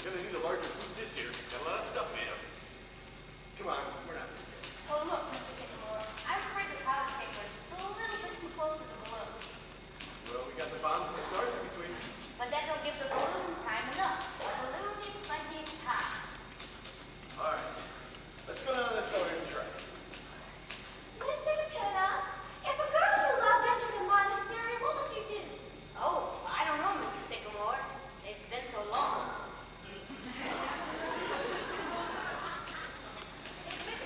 gonna need a larger food this year. Got a lot of stuff made up. Come on, we're not there yet. Oh, look, Mr. Sycamore, I'm afraid the powder keg was a little bit too close to the balloon. Well, we got the bombs and the stars in between. But that don't give the balloon time enough. The balloon needs plenty of time. All right. Let's go down this road and try. Mr. McKenna, if a girl you love entered a monastery, what would you do? Oh, I don't know, Mrs. Sycamore. It's been so long. It's been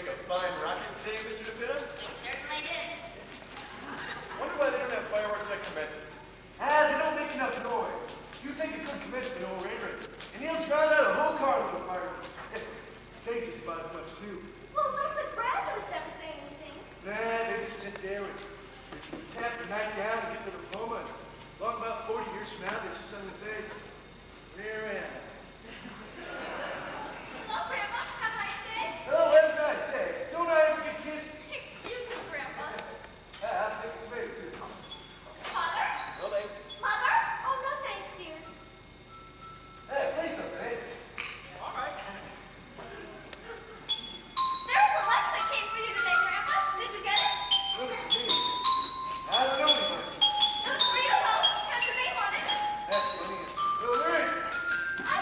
a fine rocket today, Mr. DePina? It certainly did. Wonder why they don't have fireworks at convention. They don't make enough noise. You take a good convention old Raymond, and he'll drown out a whole carload of fireworks. Say just about as much, too. Well, when would graduates ever say anything? Nah, they just sit there and cap the night down and get their diploma. And long about 40 years from now, they just suddenly say, "Where am I?" Well, Grandma, have a nice day. Oh, have a nice day. Don't I ever get kissed? Excuse me, Grandpa. I think it's ready, too. Mother? No thanks. Mother? Oh, no thanks, dear. Hey, play something, eh? All right. There was a letter that came for you today, Grandpa. Did you get it? Look at me. I don't know anybody. It was for you, though. Has your name on it. That's funny. Well, where is it? I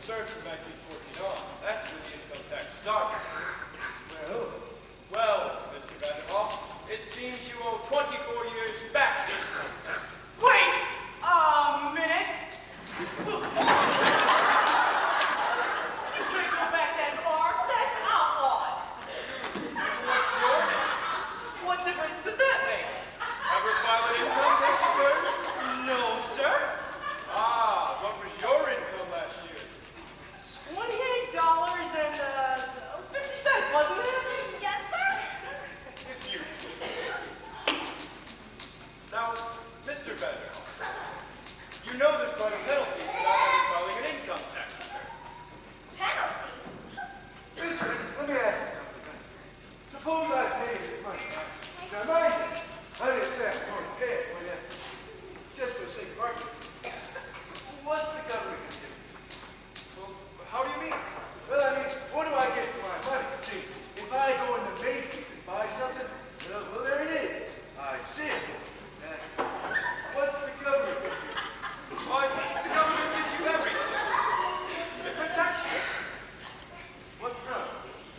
concerned from 1914 on. That's when the income tax started. Well, Well, Mr. Vanderhoff, it seems you owe 24 years back income tax. Wait a minute. You can't go back that far. That's outlawed. What's your name? What difference does that make? Ever file an income tax return? No, sir. Ah, what was your income last year? $28.50, wasn't it? Yes, sir. You. Now, Mr. Vanderhoff, you know there's quite a penalty for not ever filing an income tax return. Penalty. Mr. Higgins, let me ask you something. Suppose I pay you this money. Now, mind you, I didn't say I'm going to pay it for you. Just for the sake of argument. What's the government going to do? Well, how do you mean? Well, I mean, what do I get for my money? See, if I go into Macy's and buy something, well, there it is. I see it. What's the government going to do? Why, the government gives you everything. It protects you. What from?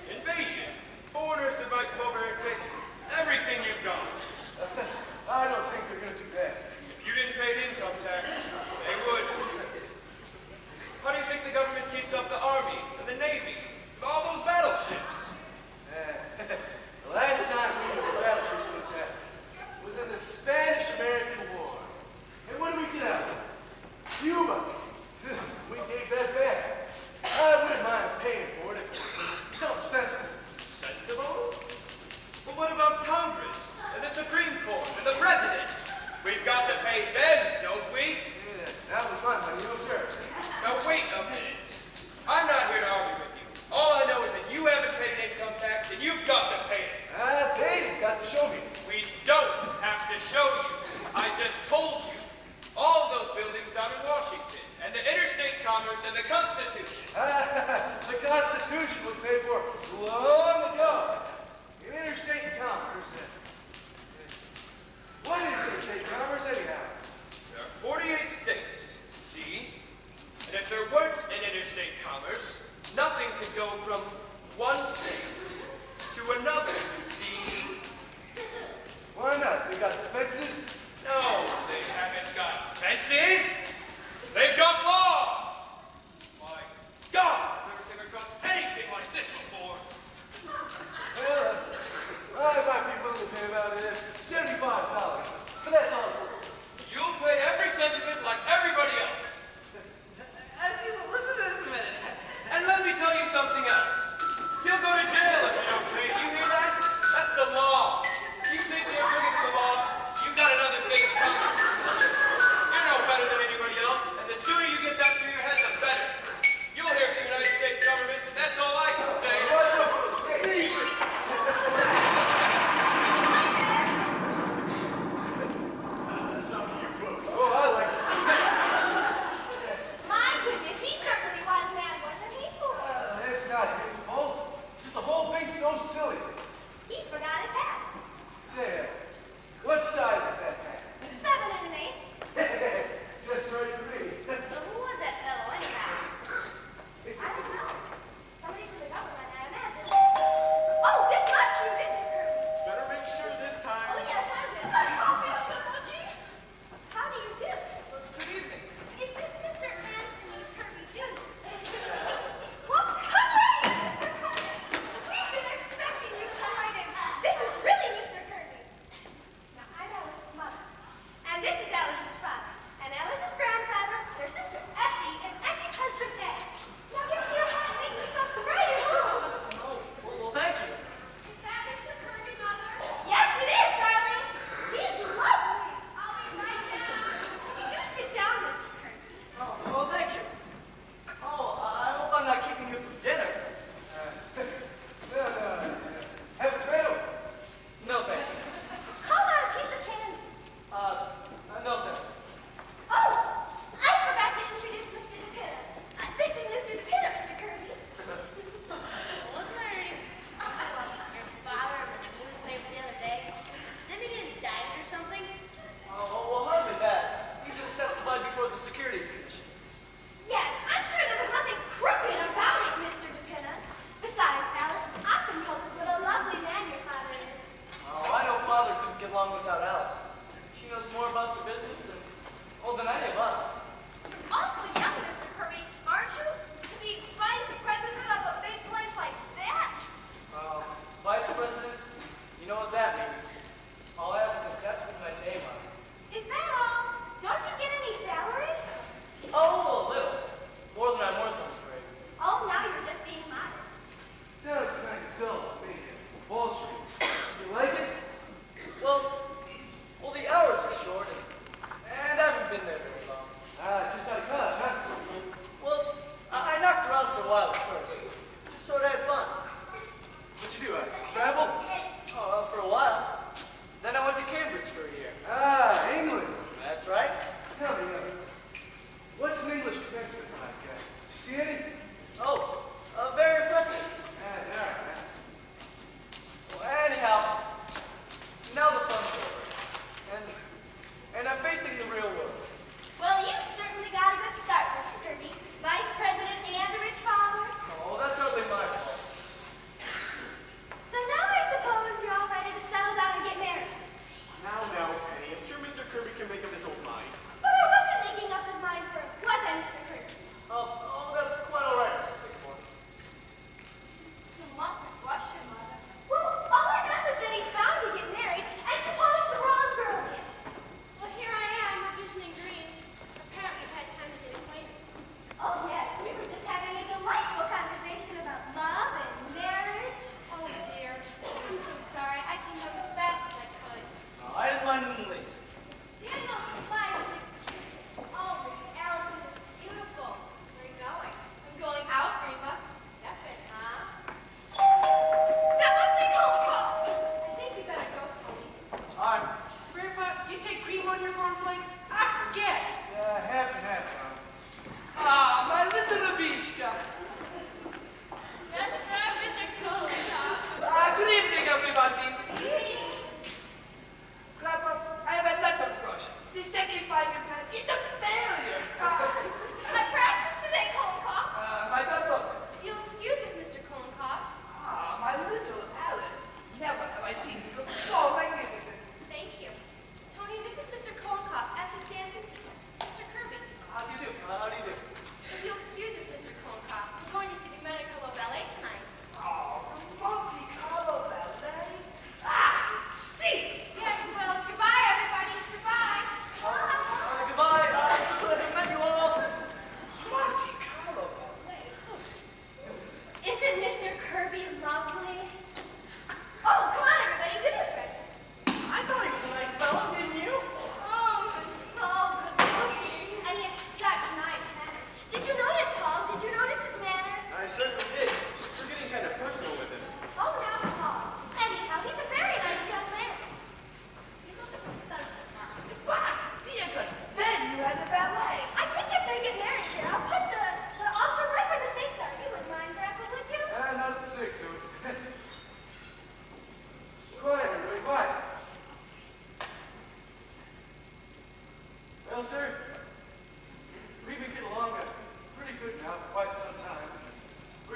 Invasion. Foreigners that might come over here and take everything you've got. I don't think they're going to do that. If you didn't pay the income tax, they would. How do you think the government keeps up the Army and the Navy and all those battleships? The last time we used battleships was in the Spanish-American War. And what did we get out of it? Cuba. We gave that back. I wouldn't mind paying for it if it was something sensible. Sensible? But what about Congress and the Supreme Court and the President? We've got to pay them, don't we? Yeah, that was my money, no sir. Now wait a minute. I'm not here to argue with you. All I know is that you haven't paid an income tax and you've got to pay it. I paid it, got to show me. We don't have to show you. I just told you. All of those buildings down in Washington, and the interstate commerce and the Constitution. The Constitution was paid for long ago. In interstate commerce. What is interstate commerce anyhow? There are 48 states, see? And if there weren't an interstate commerce, nothing could go from one state to another, see? Why not? They got fences. No, they haven't got fences. They've got laws. My God, I've never come across anything like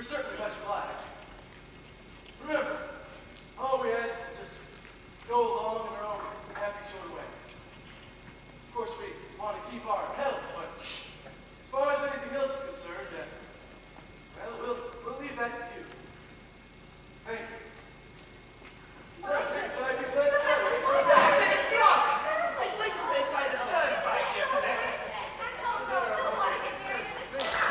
we're certainly much obliged. Remember, all we ask is to just go along in our own happy sort of way. Of course, we want to keep our health, but as far as anything else is concerned, well, we'll leave that to you. Thank you. Xmas95, you plans to Back to his drunk. I'd like to say by the sun, my dear. Don't want to get married in the church.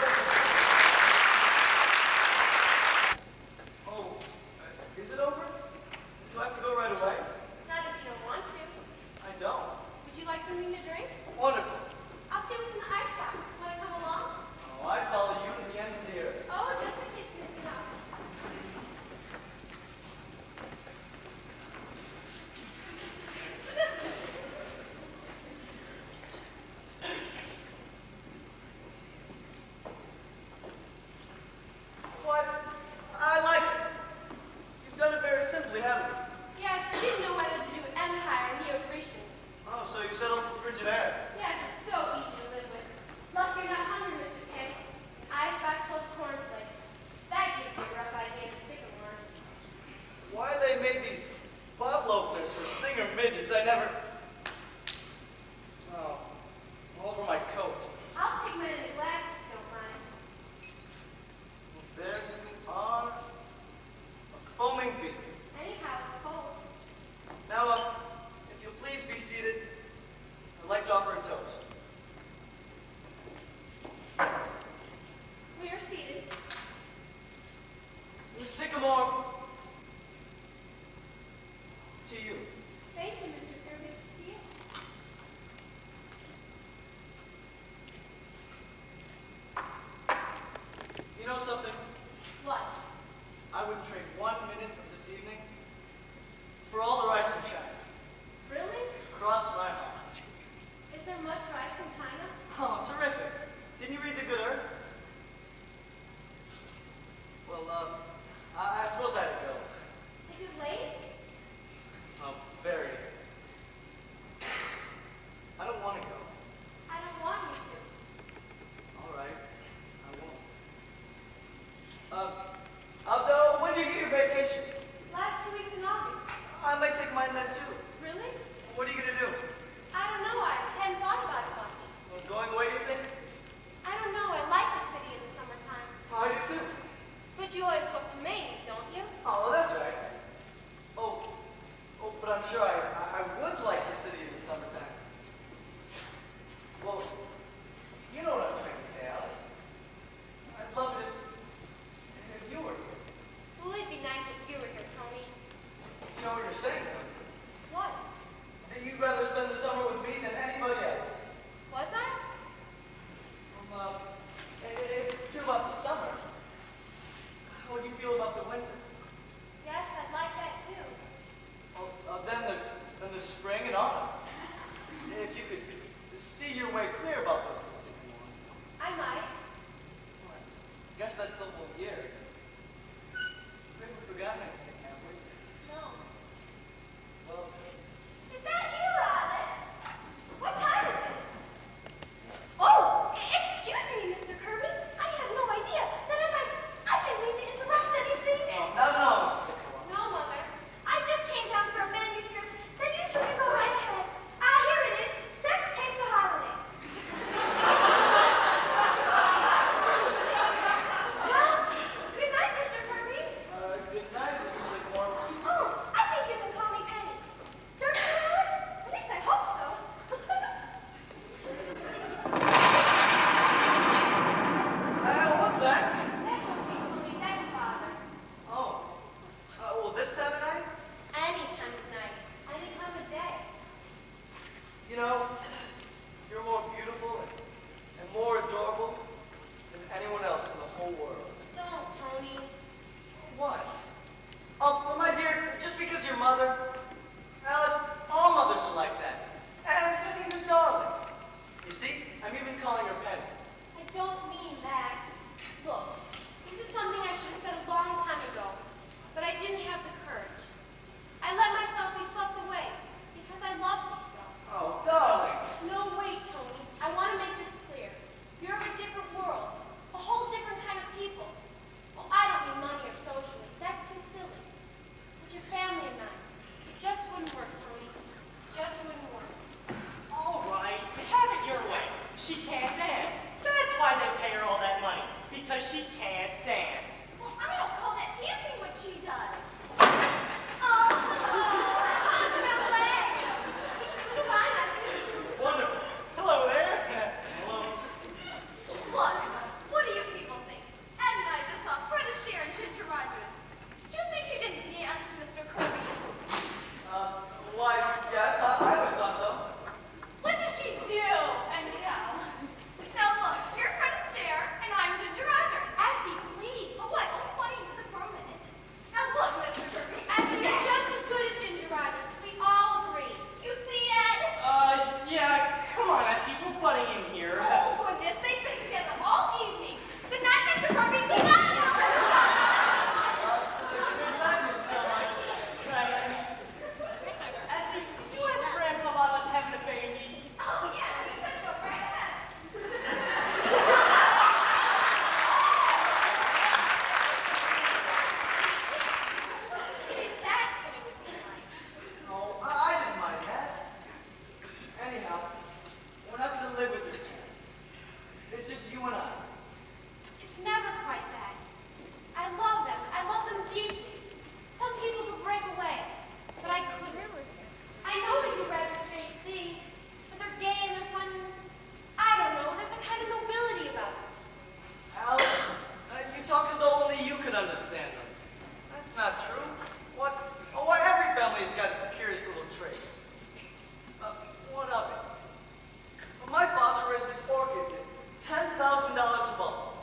$10,000 a bulb.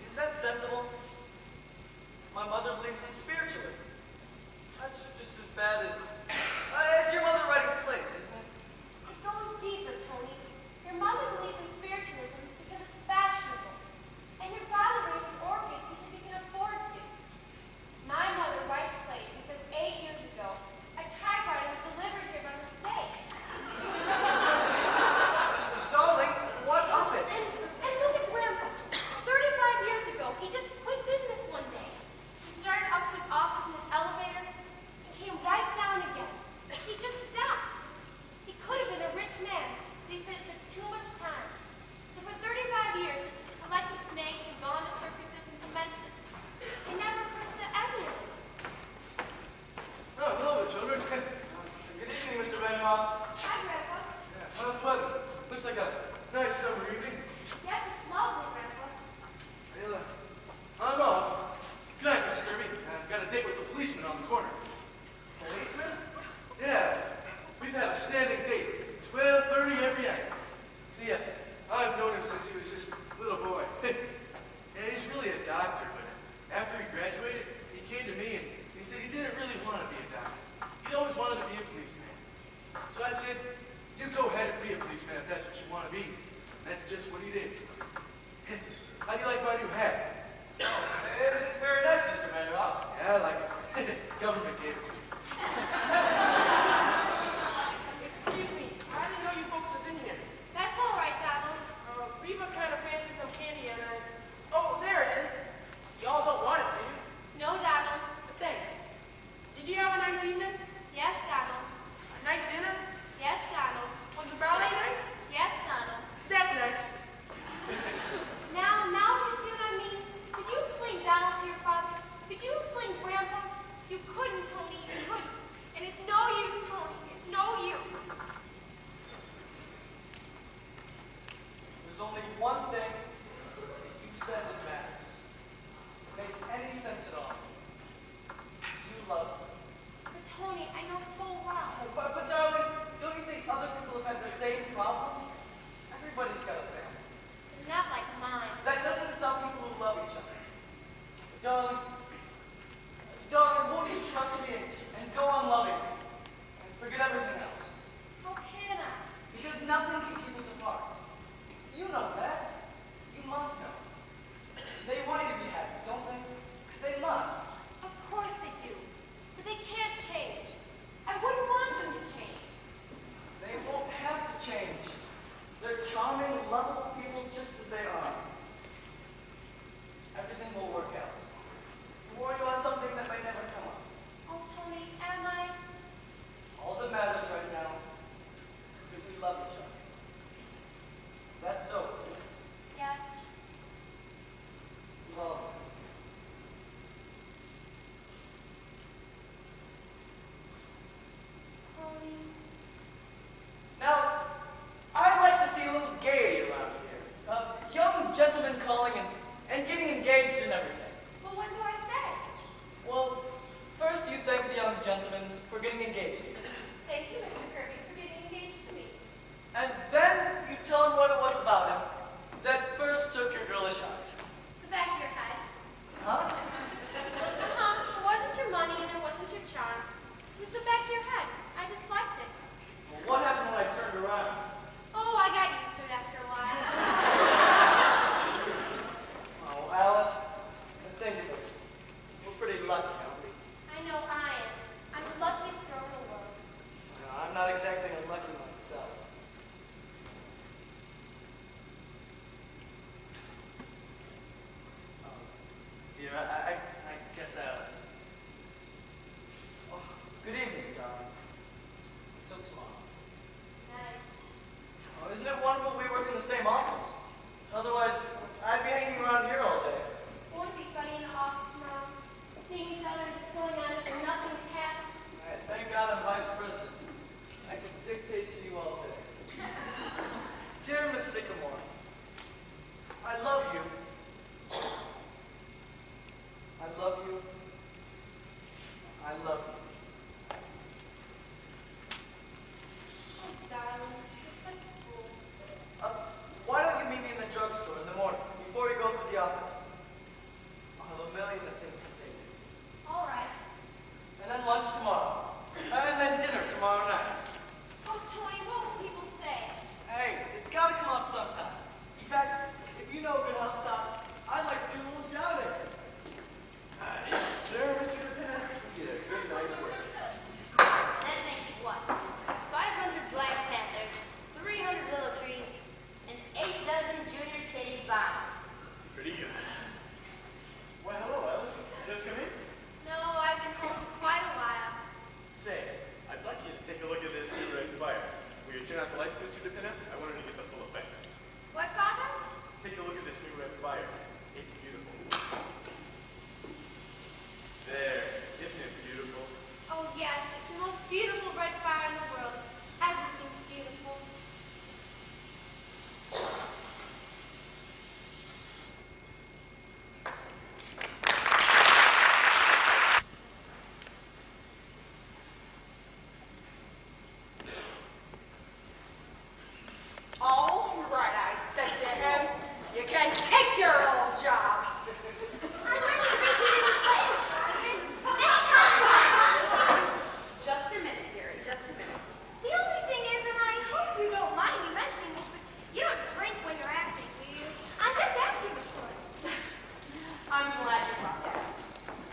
Is that sensible? My mother believes in spiritualism. That's just as bad as your mother writing plays, isn't it? It goes deeper, Tony. Your mother believes in spiritualism because it's fashionable. And your father raises orchids because he can afford to. My mother writes plays because 8 years ago, a typewriter was delivered here by mistake. Darling, what of it? And look at Grandpa. 35 years ago, he just quit business one day. He started up to his office in his elevator and came right down again. He just stopped. He could have been a rich man, but he said it took too much time. So for 35 years, he's just collected snakes and gone to circuses and conventions. He never pressed the emulator. Oh, hello, children. Good evening, Mr. Benioff. Hi, Grandpa. Yeah, how's the weather? Looks like a nice summer evening. Yes, it's lovely, Grandpa. Well, I'm off. Good night, Mr. Kirby. I've got a date with the policeman on the corner. Policeman? Yeah, we've had a standing date, 12:30 every night. See, I've known him since he was just a little boy. Yeah, he's really a doctor, but after he graduated, he came to me and he said he didn't really want to be a doctor. He always wanted to be a policeman. So I said, you go ahead and be a policeman if that's what you want to be. That's just what he did. How do you like my new hat? It's very nice, Mr. Benioff. Yeah, I like it. Government gave it to me. Excuse me, I didn't know you folks was in here. That's all right, Donald. Reba kind of fancies some candy and oh, there it is. Y'all don't want it, do you? No, Donald. Thanks. Did you have a nice evening? Yes, Donald. A nice dinner? Yes, Donald. Was the ballet nice? Yes, Donald. That's nice. Now you see what I mean? Could you explain Donald to your father? Could you explain Grandpa? You couldn't, Tony. You couldn't. And it's no use, Tony. It's no use. There's only one thing that you said that matters. Makes any sense at all. You love me. But Tony, I know so well. But darling, don't you think other people have had the same problem? Everybody's got a family. Not like mine. That doesn't stop people who love each other. Darling, won't you trust me and go on loving me? And forget everything else. How can I? Because nothing can keep us apart. You know that. You must know. They want you to be happy, don't they? They must. Of course they do. But they can't change. I wouldn't want them to change. They won't have to change. They're charming, lovable people just as they are. Everything will work out. You worry about something that may never come up. Oh, Tony, am I? All that matters right now is that we love each other. That's so, isn't it? Yes. Love. Tony. Now, I'd like to see a little gaiety around here. Young gentlemen calling and getting engaged and everything. Well, what do I say? Well, first you thank the young gentleman for getting engaged to you. Thank you, Mr. Kirby, for getting engaged to me. And then you tell him what it was about him that first took your girlish heart. The back of your head. Huh? It wasn't your money and it wasn't your charm. It was the back of your head. I just liked it. Well, what happened when I turned around? Oh, I got used to it after a while. Oh, Alice, think of it. We're pretty lucky, aren't we? I know I am. I'm the luckiest girl in the world. No, I'm not exactly unlucky myself. Dear, I guess Oh, good evening, darling. So small. Nice. Oh, isn't it wonderful we work in the same office? Otherwise, I'd be hanging around here all day. Won't it be funny in the office tomorrow? Seeing each other and just going on as if nothing has happened. Thank God I'm vice president. I can dictate to you all day. Dear Miss Sycamore, I love you. I love you. I love you. Oh, darling, you're such a fool. Why don't you meet me in the drugstore in the morning? Take your old job. I'm ready to repeat any plays, Sergeant. Anytime. Just a minute, Gary, just a minute. The only thing is, and I hope you don't mind me mentioning this, but you don't drink when you're acting, do you? I'm just asking, of course. I'm glad you brought that.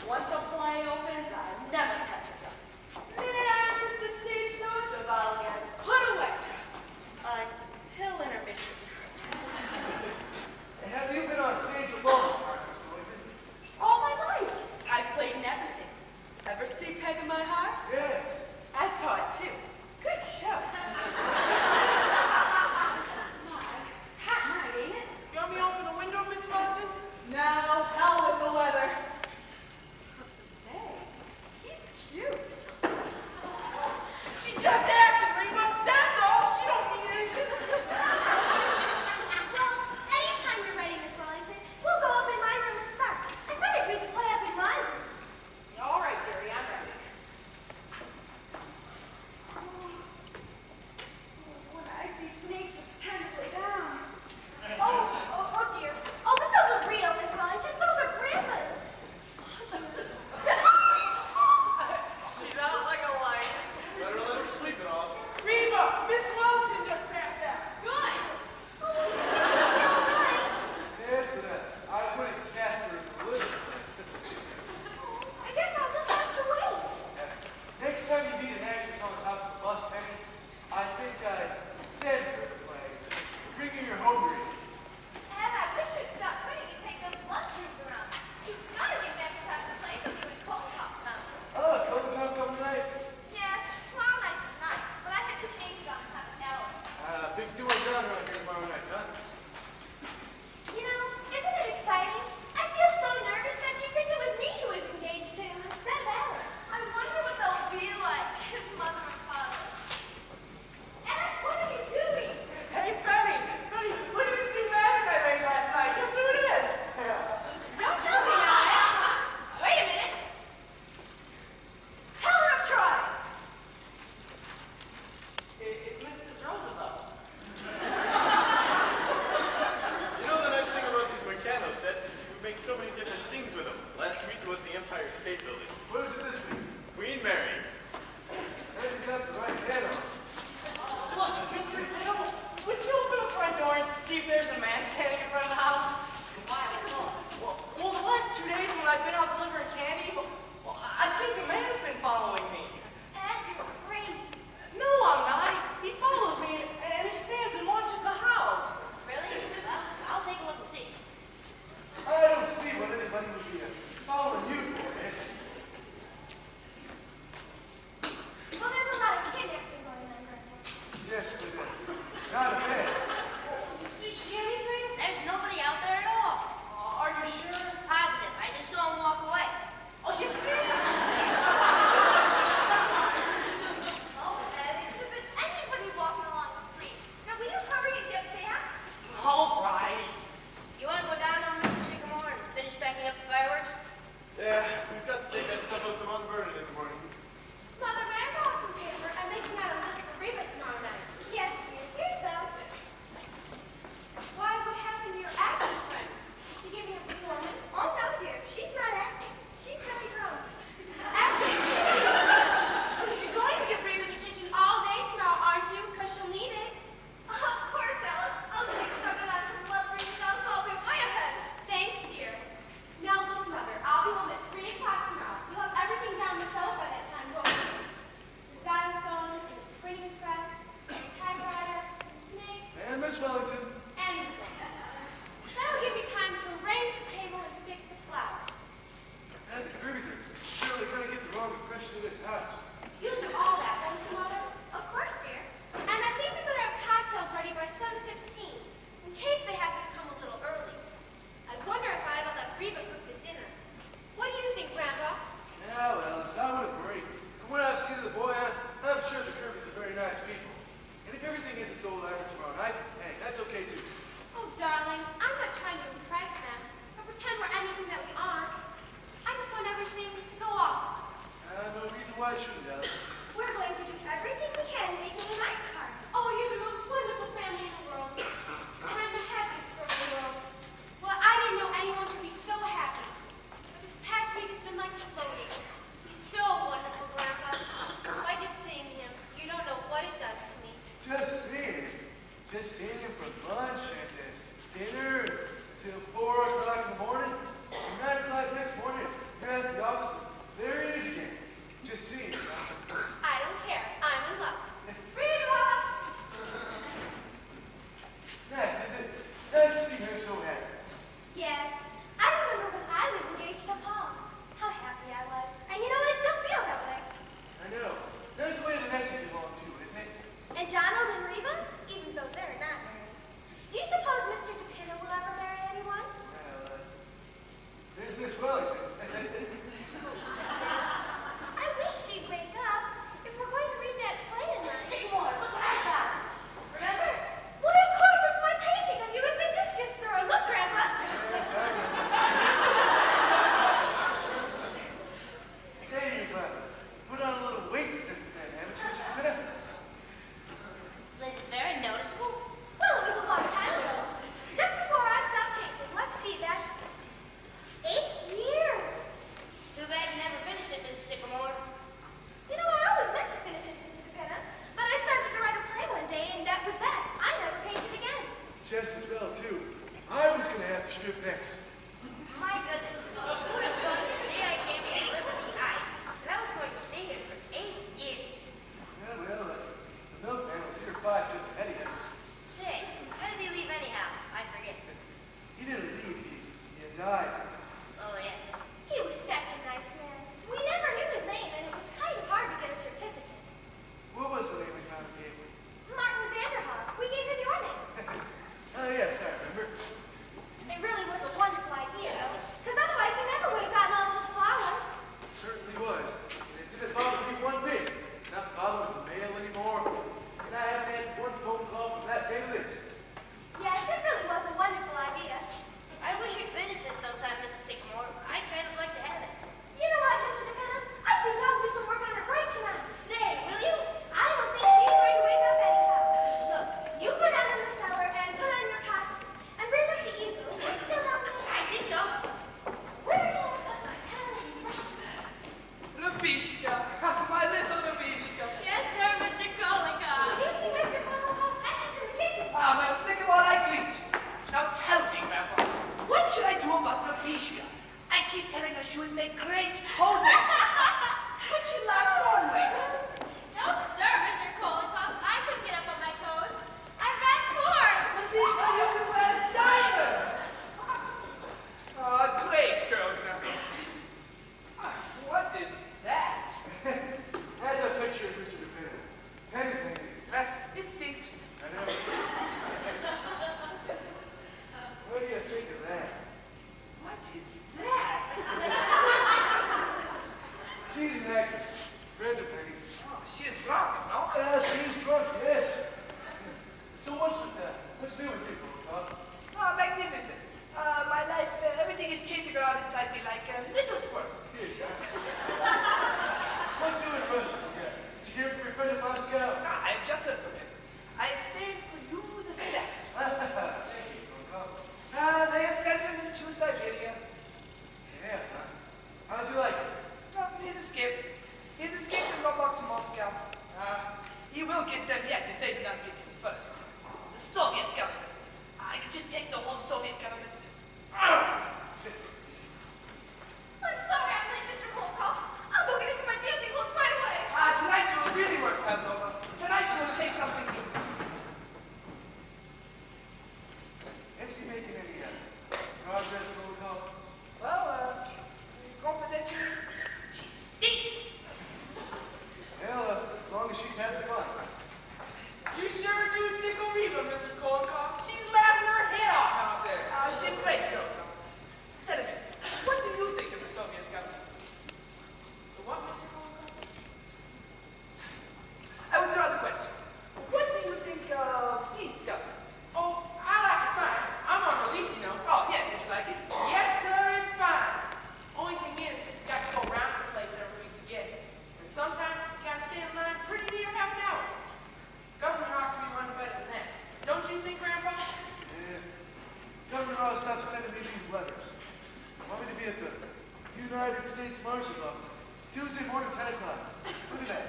Once a play opens, I never touch it. The minute I enter the stage door, the bottle gets put away. Until intermission. Have you been on stage Until 4 o'clock in the morning, and 9 o'clock next morning, you're at the office. There he is again. Just seeing you. I don't care. I'm in love. Rita! Nice, is it? Nice to see her so happy. Yes. I remember when I was engaged to Paul. How happy I was. And you know what? I still feel that way. I know. There's the way Vanessa belong to, isn't it? And Donald and Reba, even though they're not married. Do you suppose Mr. DePitta will ever marry anyone? Well, there's Miss Wellington. I wish she'd wake up. If we're going to read that play tonight. Seymour, look what I found. Remember? Well, of course, it's my painting of you with the discus thrower. Look, Grandpa. Yes, I know. Say, you've put on a little weight since then, haven't you, Mr. Pitta? Is it very noticeable? Well, it was a long time ago. Just before I stopped painting. Let's see, that's 8 years. Too bad you never finished it, Mrs. Sycamore. You know, I always meant to finish it, Mr. DePitta. But I started to write a play one day, and that was that. I never painted again. Just as well, too. I was going to have to strip next. My goodness. Who would have thought that the day I came here to live with the ice, that I was going to stay here for 8 years? Well, the milkman was here 5 just ahead of you. Say, how did he leave anyhow? I forget. He didn't leave. He died. Oh, yeah. He was such a nice man. We never knew his name, and it was kind of hard to get a certificate. What was the name we found in Gable? Martin Vanderhoff. We gave him your name. Oh, yes, I remember. It really was a wonderful idea, though, because otherwise he never would have gotten all those flowers. It certainly was. And it didn't bother me one bit. It's not bothered with the mail anymore. And I haven't had one phone call from that day list. Yes, it really was a wonderful idea. I wish you'd finish this sometime, Mrs. Sycamore. I'd kind of like to have it. You know what, Mr. DePitta? I think I'll do some work on her braid tonight. Say, will you? I don't think she's going to wake up anyhow. Look, you go down in the cellar and put on your costume. And bring up the easel. It's still not much. I think so. Where did I put my pen and brush? Lubishka, my little Lubishka. Yes, sir, Mr. Kolnikov. Good evening, Mr. Kolnikov. Essence in the kitchen. Ah, my sycamore I bleached. Now tell me, Grandpa, what should I do about Lubishka? I keep telling her she would make great toenails. But she laughs only. No, sir, Mr. Kolnikov. I couldn't get up on my toes. I've got corn. Lubishka, you can wear diamonds. Ah, great girl, Grandpa. What is that? That's a picture of Mr. DePitta. Penny painting. It stinks. I know. What do you think of that? What is that? She's an actress. Friend of Penny's. Oh, she is drunk, no? She's drunk, yes. So what's new with you, Kolnikov? Oh, magnificent. My life, everything is chasing around inside me like a little squirrel. Cheers, huh? What's new with Rusty? Did you hear from your friend in Moscow? Ah, I just heard from him. I saved for you the step. Thank you, Kolnikov. They have sent him to Siberia. Yeah, huh? How's he like it? Oh, he's escaped. He's escaped and gone back to Moscow. He will get them yet if they do not get him first. The Soviet government. I could just take the whole Soviet government. I'm sorry I'm late, Mr. Kolnikov. I'll go get into my dancing clothes right away. Tonight you will really work, Pavlova. Tonight you will take something new. Is he making any progress, Kolnikov? Well, confidentially, she stinks. Well, as long as she's having fun. You sure do tickle Reba, Mr. Kolnikov. She's laughing her head off out there. She's great, girl. Tell me, what do you think of the Soviet government? The what, Mr. Kolnikov? I withdraw the question. What do you think of this government? Oh, I like it fine. I'm on relief, you know. Oh, yes, if you like it. Yes, sir, it's fine. Only thing is, you got to go around the place every week to get it. And sometimes you got to stay in line pretty near half an hour. Government ought to be run better than that. Don't you think, Grandpa? Yeah. Governor ought to stop sending me these letters. I want me to be at the United States Marshal's office Tuesday morning, 10 o'clock. Look at that.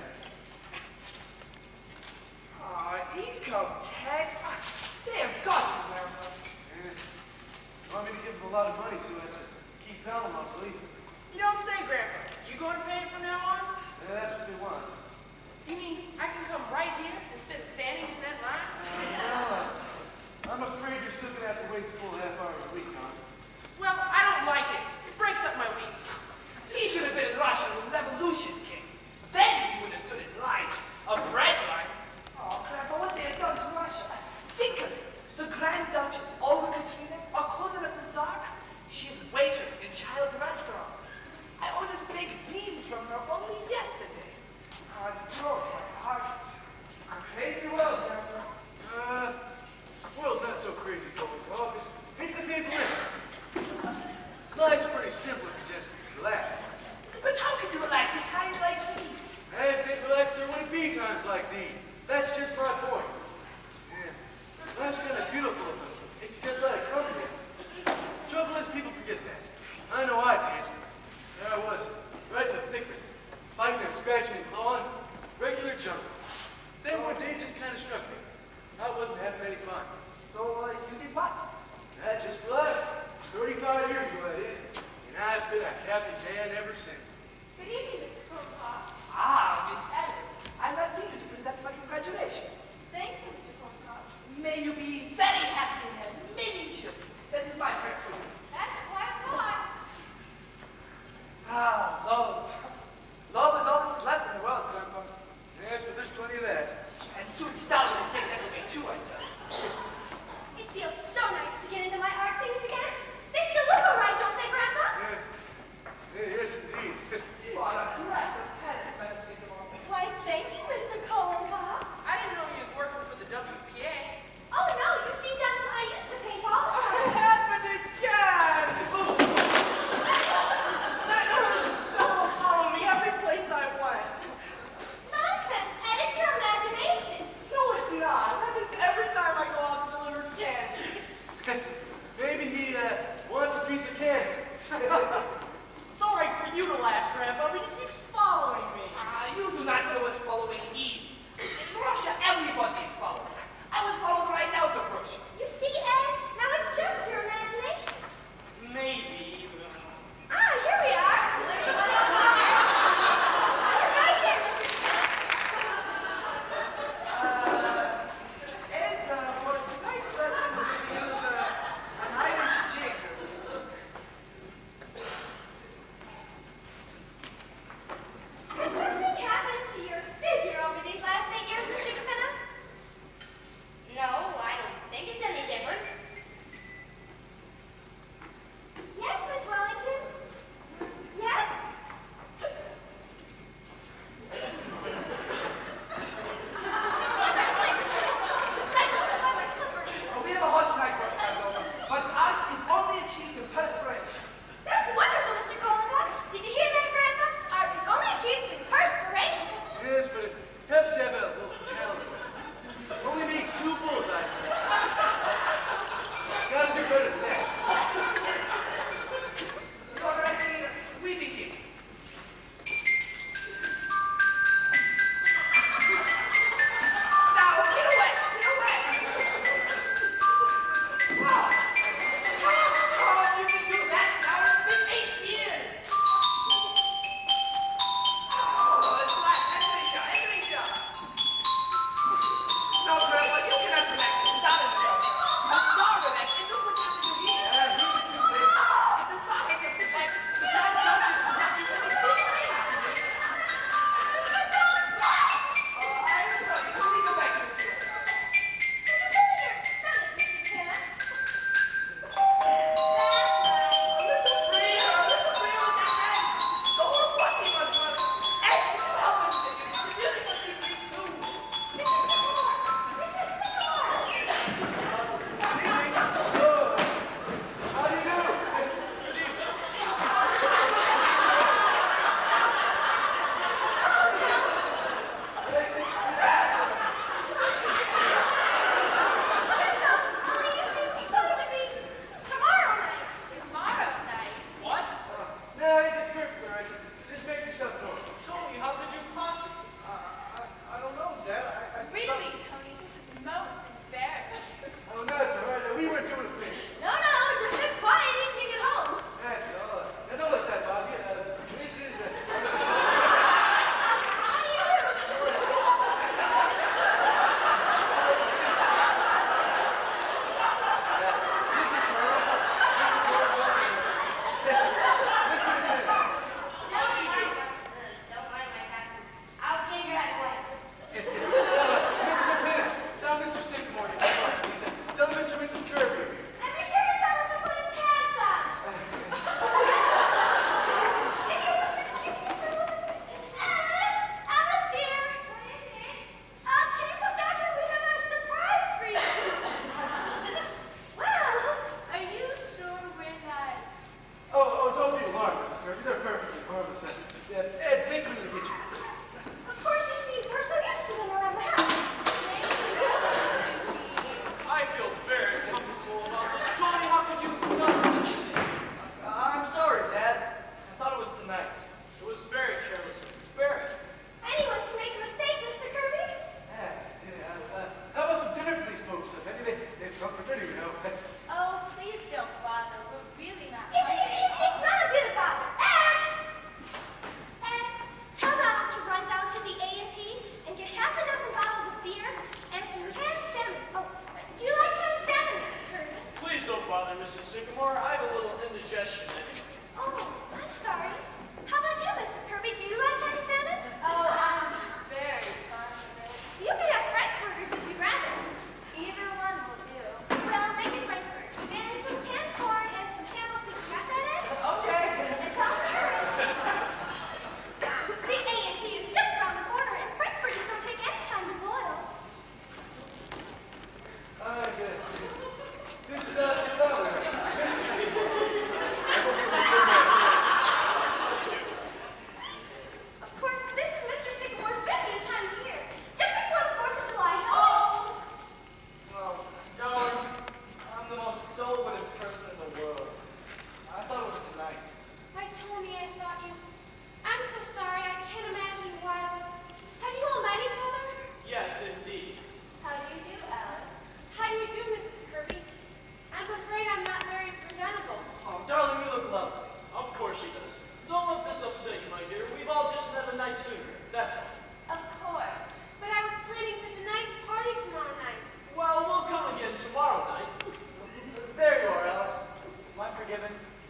Income tax? They have got to, Grandpa. Yeah. You want me to lot of money, so as to keep telling them I'll believe it. You don't say, Grandpa. You going to pay it from now on? Yeah, that's what they want. You mean I can come right here instead of standing in that line? I'm afraid you're still gonna have to waste a full half hour a week, Tom. Well, I don't like it. It breaks up my week. He should have been in Russia when the revolution came. Then he would have stood in line, a bread line. Oh, Grandpa, what they have done to Russia. Think of it. The Grand Duchess, Olga Katrina, our cousin at the Tsar. She's a waitress in child restaurants. I ordered big beans from her only yesterday. Hard to throw, hard. A crazy world, Grandpa. World's not so crazy, Coca-Cola. It's a big risk.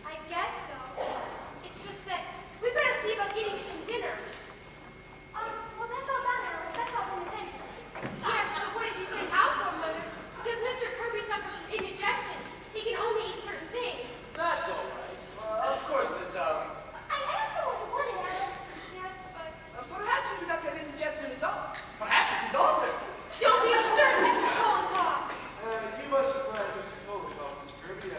I guess so. It's just that we better see about getting you some dinner. Well, that's all done, Alice. That's all been attended to. Yes, but what did you send out for, Mother? Because Mr. Kirby suffers from indigestion. He can only eat certain things. That's all right. Of course, Miss Darling. I asked him what he wanted, Alice. Yes, but... Perhaps you do not have indigestion at all. Perhaps it is ulcers. Don't be absurd, Mr. Colencock. You must surprise Mr. Kolikov, Mr. Kirby.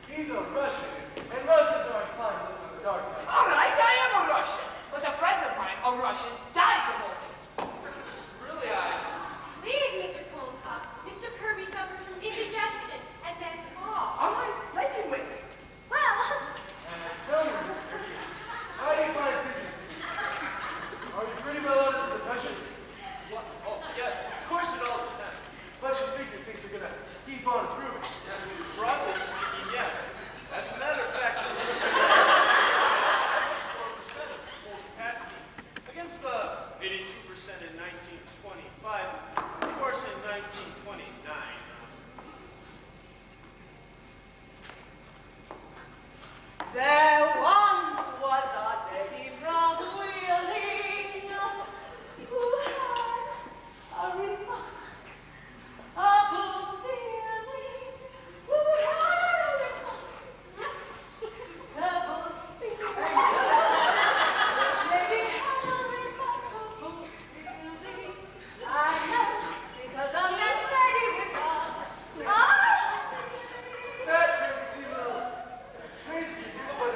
He's a Russian, and Russians are fine living in the dark. All right, I am a Russian. But a friend of mine, a Russian, died of ulcers. Really, Please, Mr. Colencock. Mr. Kirby suffers from indigestion, and that's all. All right, let him wait. Well... Tell me, Mr. Kirby, how do you find business? Are you pretty well out of the depression? What? Oh, yes, of course it all depends. But you figure things are gonna keep on improving. Broadly speaking, yes. As a matter of fact, 4% is full capacity against the 82% in 1925. Of course, in 1929. There once was a lady from Wheeling who had a remarkable feeling. Who had a remarkable feeling. Lady had a remarkable feeling. I know because I'm that lady with a That really seems a little strange to you, but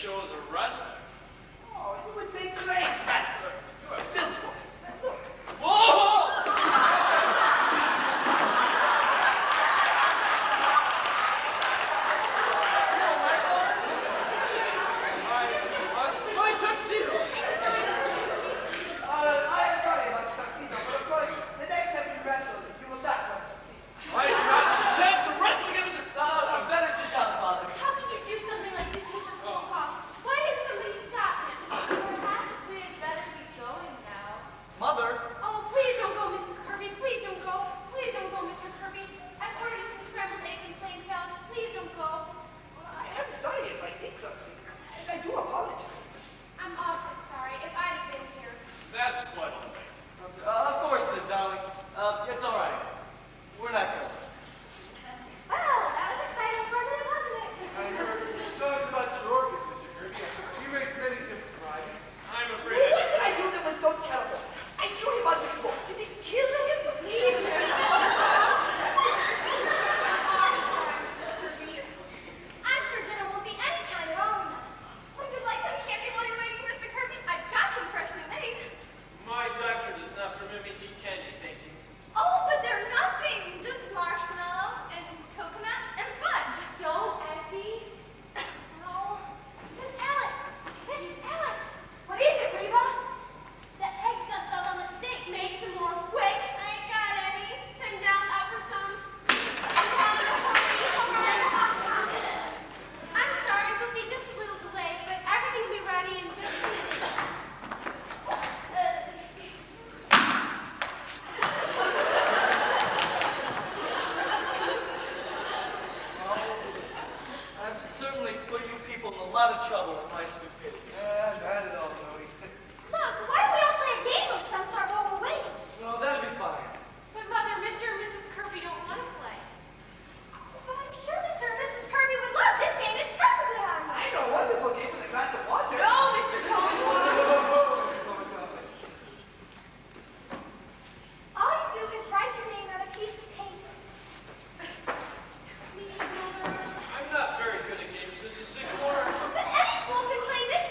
chose a wrestler. Oh, you would think great wrestler. You are built for it. And look. Whoa! My tuxedo! I am sorry about your tuxedo, but of course, the next time you wrestle, you will not wear a tuxedo. I do not intend to wrestle against her. Better sit down, Father. How can you do something like this, Mr. Volkov? Why didn't somebody stop him? Perhaps we had better be going now. Mother, Oh, please don't go, Mrs. Kirby. Please don't go. Please don't go, Mr. Kirby. I've ordered you some scrambled eggs and plain salad. Please don't go. I am sorry if I did something, and I do apologize. I'm awfully sorry. If I'd have been here. That's quite all right. of course, Miss Darling. It's all right. We're not going. Well, that was exciting for me, wasn't it? I heard you talking about your organs, Mr. Kirby. You raised many different varieties. I'm Well, afraid what did I do that was so terrible? I threw him out the door. Did he kill him? Please, Mr. I'm sure dinner won't be any time at all. Would you like some candy while you're waiting, Mr. Kirby? I've got some freshly made. my doctor does not permit me to eat candy, thank you. Oh, but they're nothing. Just marshmallow and coconut and fudge. Don't, Essie. No. Miss Alice. Miss Alice. What is it, Reba? The eggs got stuck on the steak. Make some more quick. I ain't got any. Send down out for some. I'm sorry, there'll be just a little delay, but everything will be ready in just a minute. I've certainly put you people in a lot of trouble with my stupidity. Not at all, Joey. Look, why don't we all play a game of some sort while we're waiting? No, that'll be fine. But Mother, Mr. and Mrs. Kirby don't want to play. But I'm sure Mr. and Mrs. Kirby would love this game. It's perfectly all I right. know a wonderful game with a glass of water. No, Mr. Cohen. All you do is write your name on a piece of paper. Please, Mother. I'm not very good at games, Mrs. Sycamore. But any fool can play this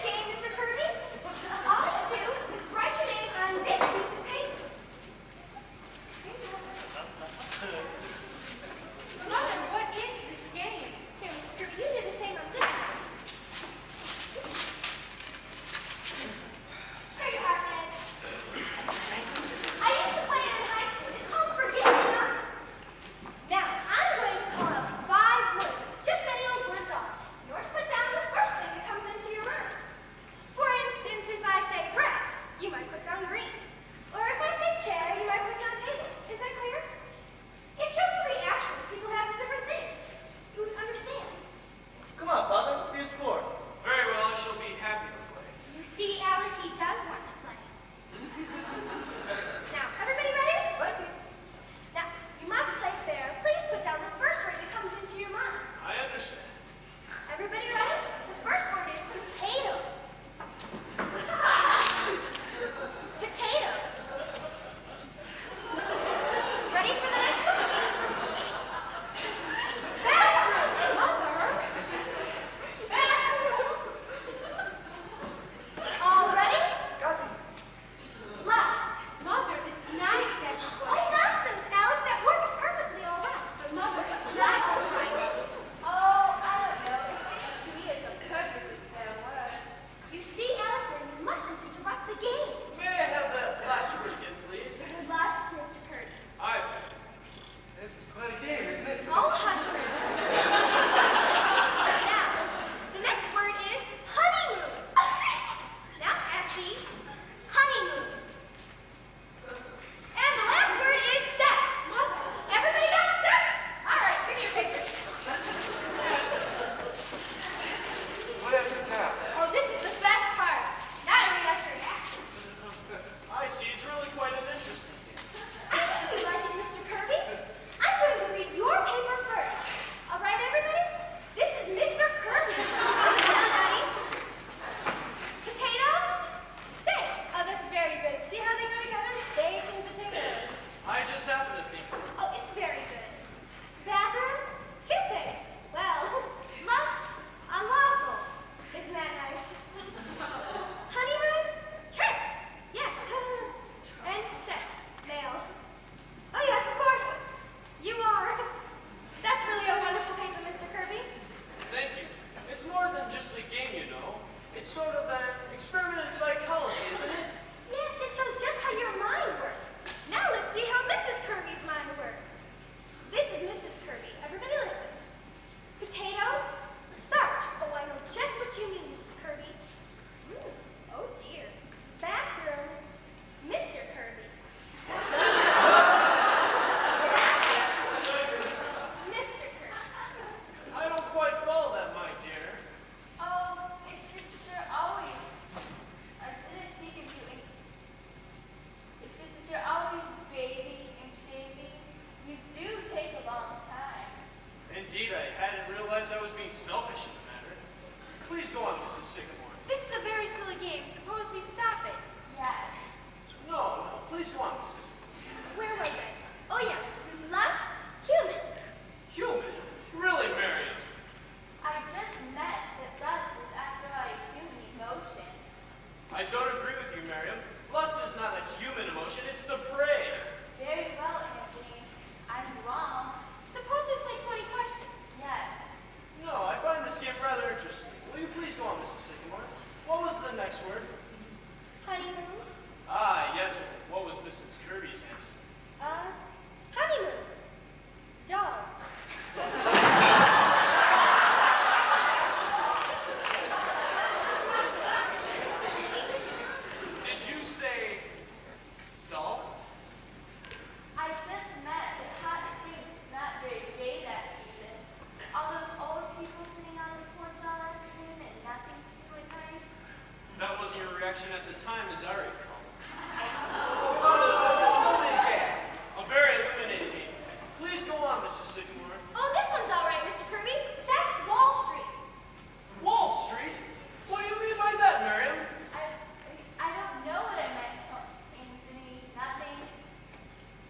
reaction at the time, as I recall. So began. A very illuminating evening. Please go on, Mrs. Sycamore. Oh, this one's all right, Mr. Kirby. That's Wall Street. Wall Street? What do you mean by that, Miriam? I don't know what it meant. Anthony, nothing.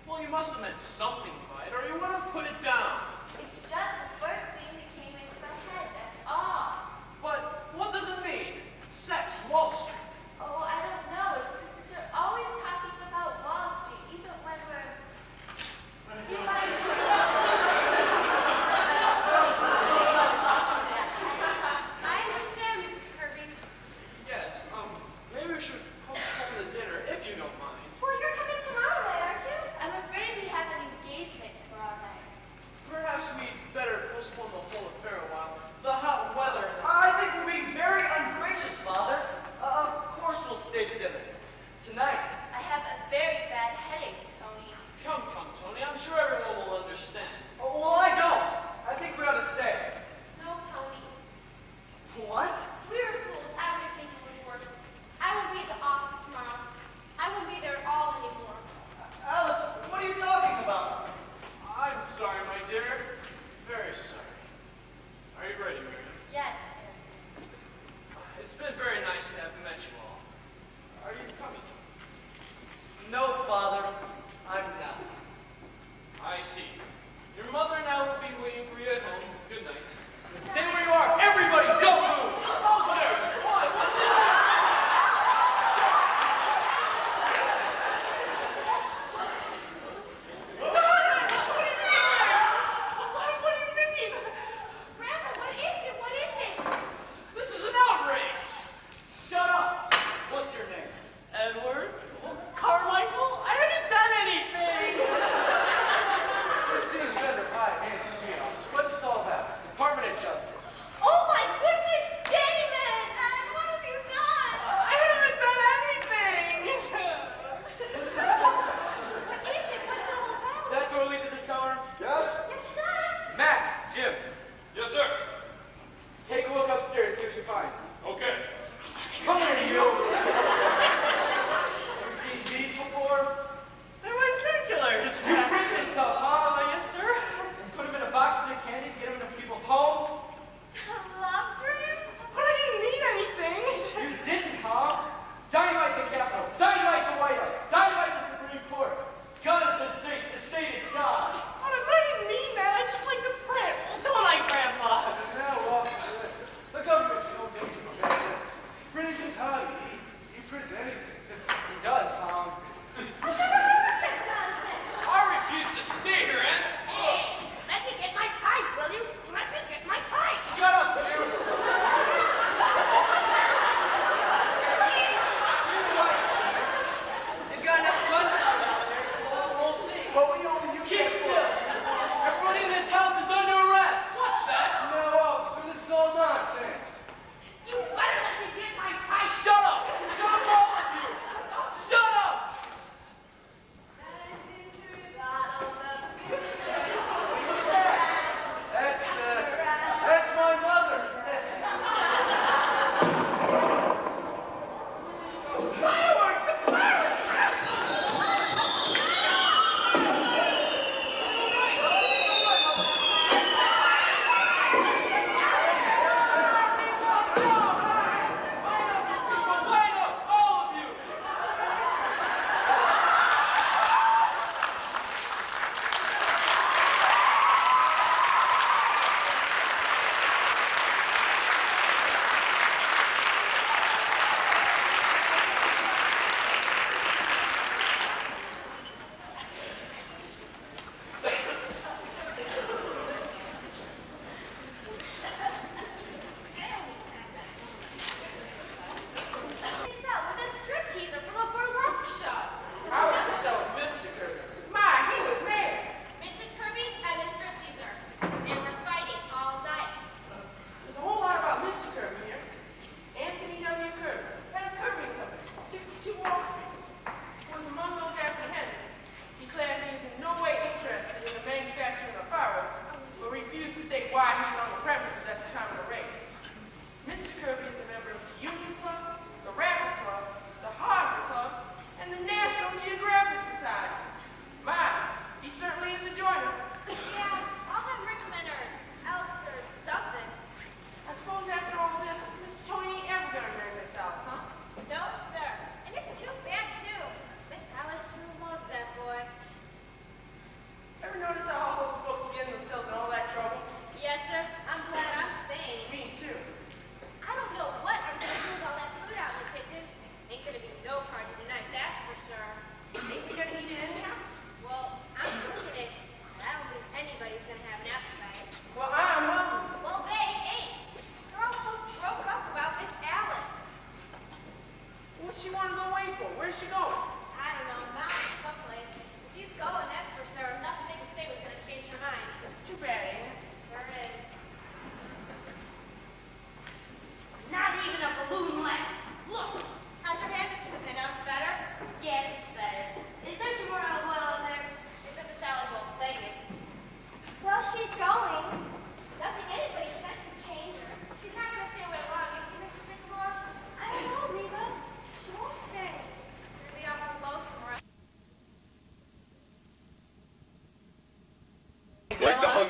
Well, you must have meant something by it, or you would have put it down. It's just the first thing that came into my head, that's all. But what does it mean? Sex, Wall Street. Oh, I don't know. It's just that you're always talking about Wall Street, even when we're... Do you mind? I understand, Mrs. Kirby. Yes, maybe we should postpone the dinner, if you don't mind. Well, you're coming tomorrow night, aren't you? I'm afraid we have an engagement tomorrow night. Perhaps we'd better postpone the whole affair a while. The hot weather and the... I think we'll be very ungracious, Father. Of course we'll stay to dinner. Tonight. I have a very bad headache, Tony. Come, Tony. I'm sure everyone will understand. Oh, well, I don't. I think we ought to stay. No, Tony. What? We're fools. I would think it was worth it. I will be at the office tomorrow. I won't be there at all anymore. Alice, what are you talking about? I'm sorry, my dear. Very sorry. Are you ready, Miriam? Yes. It's been very nice to have met you all. Are you coming? No, Father, I'm not. I see. Your mother now will be waiting for you at home. Good night. Stay where you are. Everybody, don't move. Oh, there. What? What's this? What do you mean? Grandpa, what is it? What is it? This is an outrage.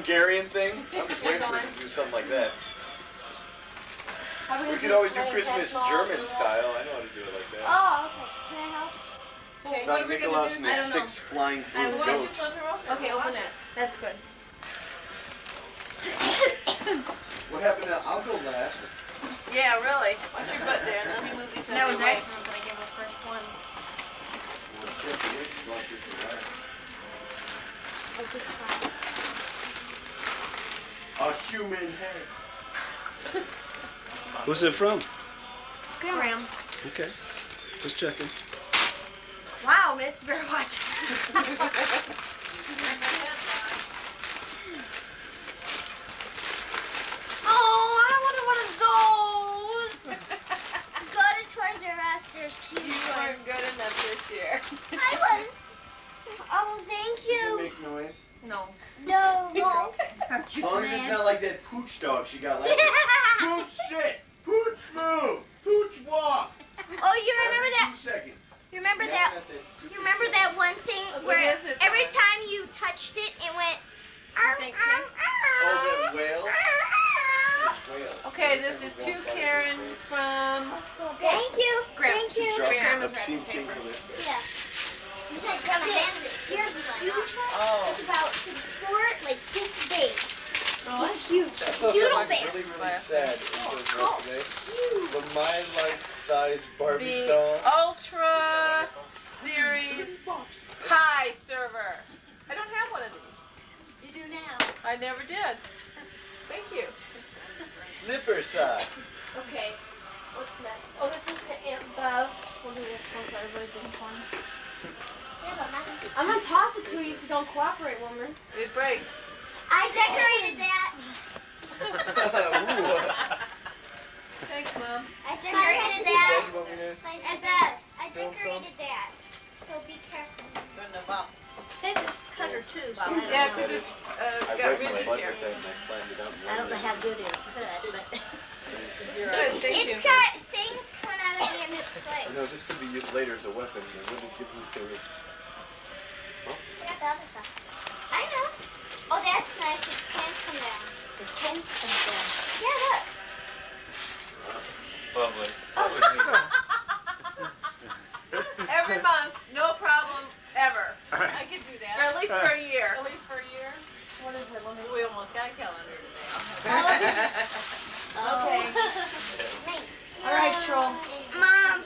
Bulgarian thing? I'm just waiting for us to do something like that. We could always do Christmas German style. I know how to do it like that. Oh, okay. Can I help? Okay, Santa Nicholas and his 6 flying blue goats. Okay, open it. That's good. What happened to I'll go last? Yeah, really. Watch your butt, Dan. Let me move these out That of was your way. excellent, but I gave the first one. Well, check the X block this way. A human head. Who's it from? Graham. Okay. Just checking. Wow, Mitz, better watch. Oh, I wanted one of those. Go to Toys R Us. There's huge You weren't ones. good enough this year. I was. Oh, thank Does it you. make noise? No. No. As long as it's not like that pooch dog she got last year. Pooch sit! Pooch move! Pooch walk! Oh, you remember that? 2 seconds. You remember Yeah, that? not stupid You remember stuff. that one thing What where is it, every Donna? time you touched it, it went. Thank Oh, that whale? Whale. Okay, this is to Karen from... Thank you. Graham. Thank you. Trust me, Grandma's I've seen wrapping things of this. Yeah. He's like, here's a huge one. Oh. It's about 4, like this big. Oh, It's huge. I saw Doodle something bear. really, really sad in the Oh, yesterday. huge. The my life-size Barbie The doll. Ultra Series High server. I don't have one of these. You do now. I never did. Thank you. Slipper size. Okay. What's next? Oh, this is the Aunt Bev. We'll do this one so everybody gets one. Yeah, but mine- I'm gonna toss it to you if you don't cooperate, woman. It breaks. I decorated that. Ooh. Thanks, Mom. I decorated that. You want me to- Aunt Bev, I Film some? decorated that. So be careful. Yeah, because it's I got read my ridges budget here. thing and I planned it out. I don't know how good it is, but Good, thank you. It's got things coming out of the end of the sleigh. No, this could be used later as a weapon. I wouldn't give this to me. Yeah, the other stuff. I know. Oh, that's nice. His pants come down. the tent and Yeah, look. Lovely. Every month, no problem, ever. I could do Or that. at least for a year. At least for a year. What is it? Let me We see. almost got a calendar today. Okay. Nice. All right, troll. Mom.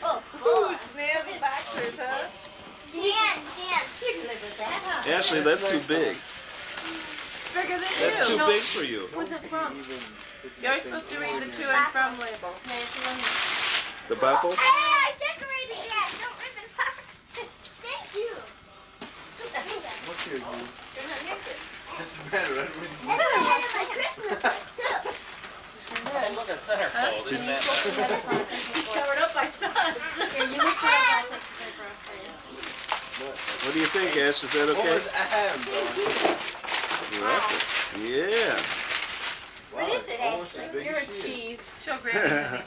Oh, Ooh, snazzy boxers, huh? Dan. you can live with that, huh? Ashley, that's too big. Bigger than That's you. too big for you. Who's it from? You're supposed to read the to and from label. The Vaupels? Hey, I decorated that. Don't rip it apart. Thank you. What's your you? You're not naked. Doesn't matter. I don't really That's one of my Christmas list, too. Look at centerfold, isn't that nice? Covered up by suns. Here, you lift it up. I'll take the paper off for you. What do you think, Ash? Is that What okay? was ahem, bro? You like it? Yeah. Wow, What is it's it, almost as Ashley? big You're a as she is. cheese. Show Grandma.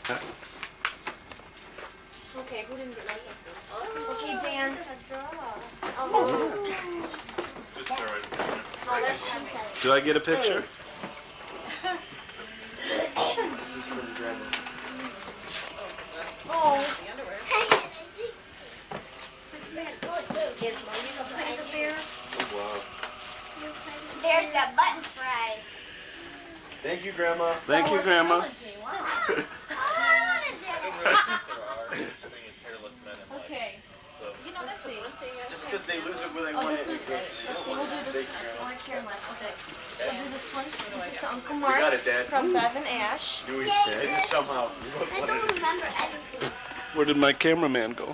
Okay, who didn't get my paper? Okay, Dan. Oh, Just throw it. oh, that's Do I get a picture? This is from Grandma. Oh. The underwear. Oh, wow. There's got buttons for eyes. Thank you, Grandma. Thank you, Grandma. Oh, I wanted that. Okay. You know, that's the one thing I Just because they lose it where they Oh, want this it. is. They Let's don't see. We'll want do it. this. Thank you, Grandma. I care less. Okay. We'll do this one. This is to Uncle We Mark got it, Dad. from Bev and Ash. Knew Yeah, it. you It did. just somehow. I don't remember anything. Where did my cameraman go?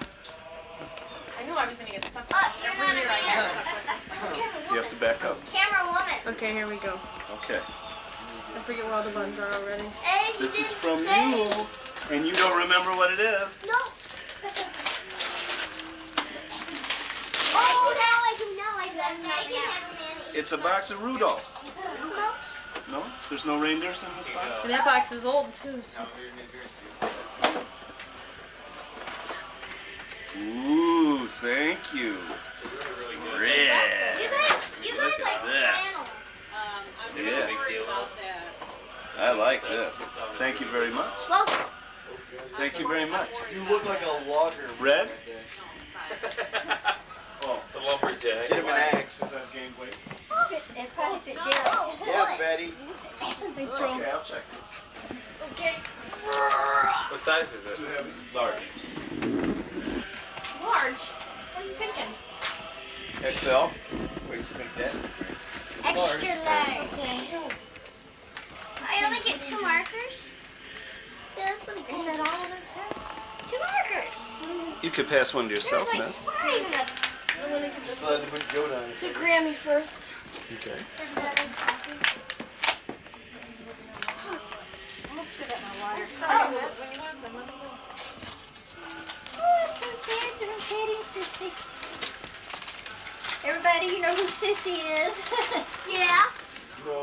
I knew I was gonna get stuck. Oh, you're not Every a year I get stuck man. with this. You have to back up. Camera woman. Okay, here we go. Okay. I forget where all the buttons are already. And This is didn't from say- you. And you don't remember what it is. No. Oh, now I do. Now I do. I can have a man eat It's a box of Rudolphs. No. No? There's no reindeers in this box? And that box is old too. So. Ooh, thank you. You Red. guys It's like this. flannel. I'm Yeah. really worried about that. I like this. Thank you very much. Well, Thank you very much. You look like a logger. Red? Oh, the lumberjack. Get him an axe. Since I've gained weight. It probably fit Derek. Yeah, Betty. Okay, I'll check. Okay. What size is it? Too heavy? Large. large. What are you thinking? XL. Wait, just make that. Extra large. I only get 2 markers. Yeah, that's pretty good. Is that all of us? 2 markers. You could pass one to yourself, There's like miss. 5. Still had to put Yoda on it. To Grammy first. Okay. Make sure that my water's Oh. When you want them, let me know. Oh, it's Sissy. Everybody, you know who Sissy is? Yeah. No.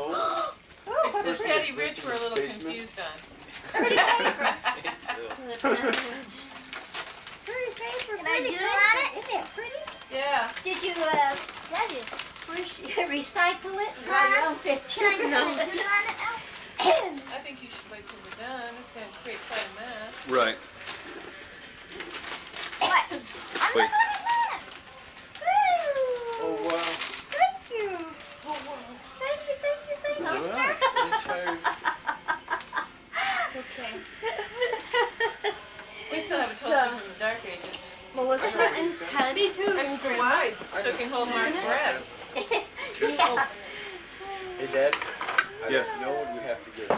It's the Person Teddy that Rich lives in we're a the little basement. confused on. Pretty paper. Can I doodle on it? Isn't that pretty? Yeah. Did you, Yeah, recycle it and draw your own picture? Can I doodle on it now? I think you should wait till we're done. It's going to create quite a mess. Right. What? I'm Wait. not doing that. Woo! Oh, wow. Thank you. Thank you. Toaster? I'm tired. Okay. We still have a toaster from the Dark Ages. Melissa and Ted. Me too. Extra wide, so it can hold Mark's breath. Hey, Dad. Yes. I know what we have to get.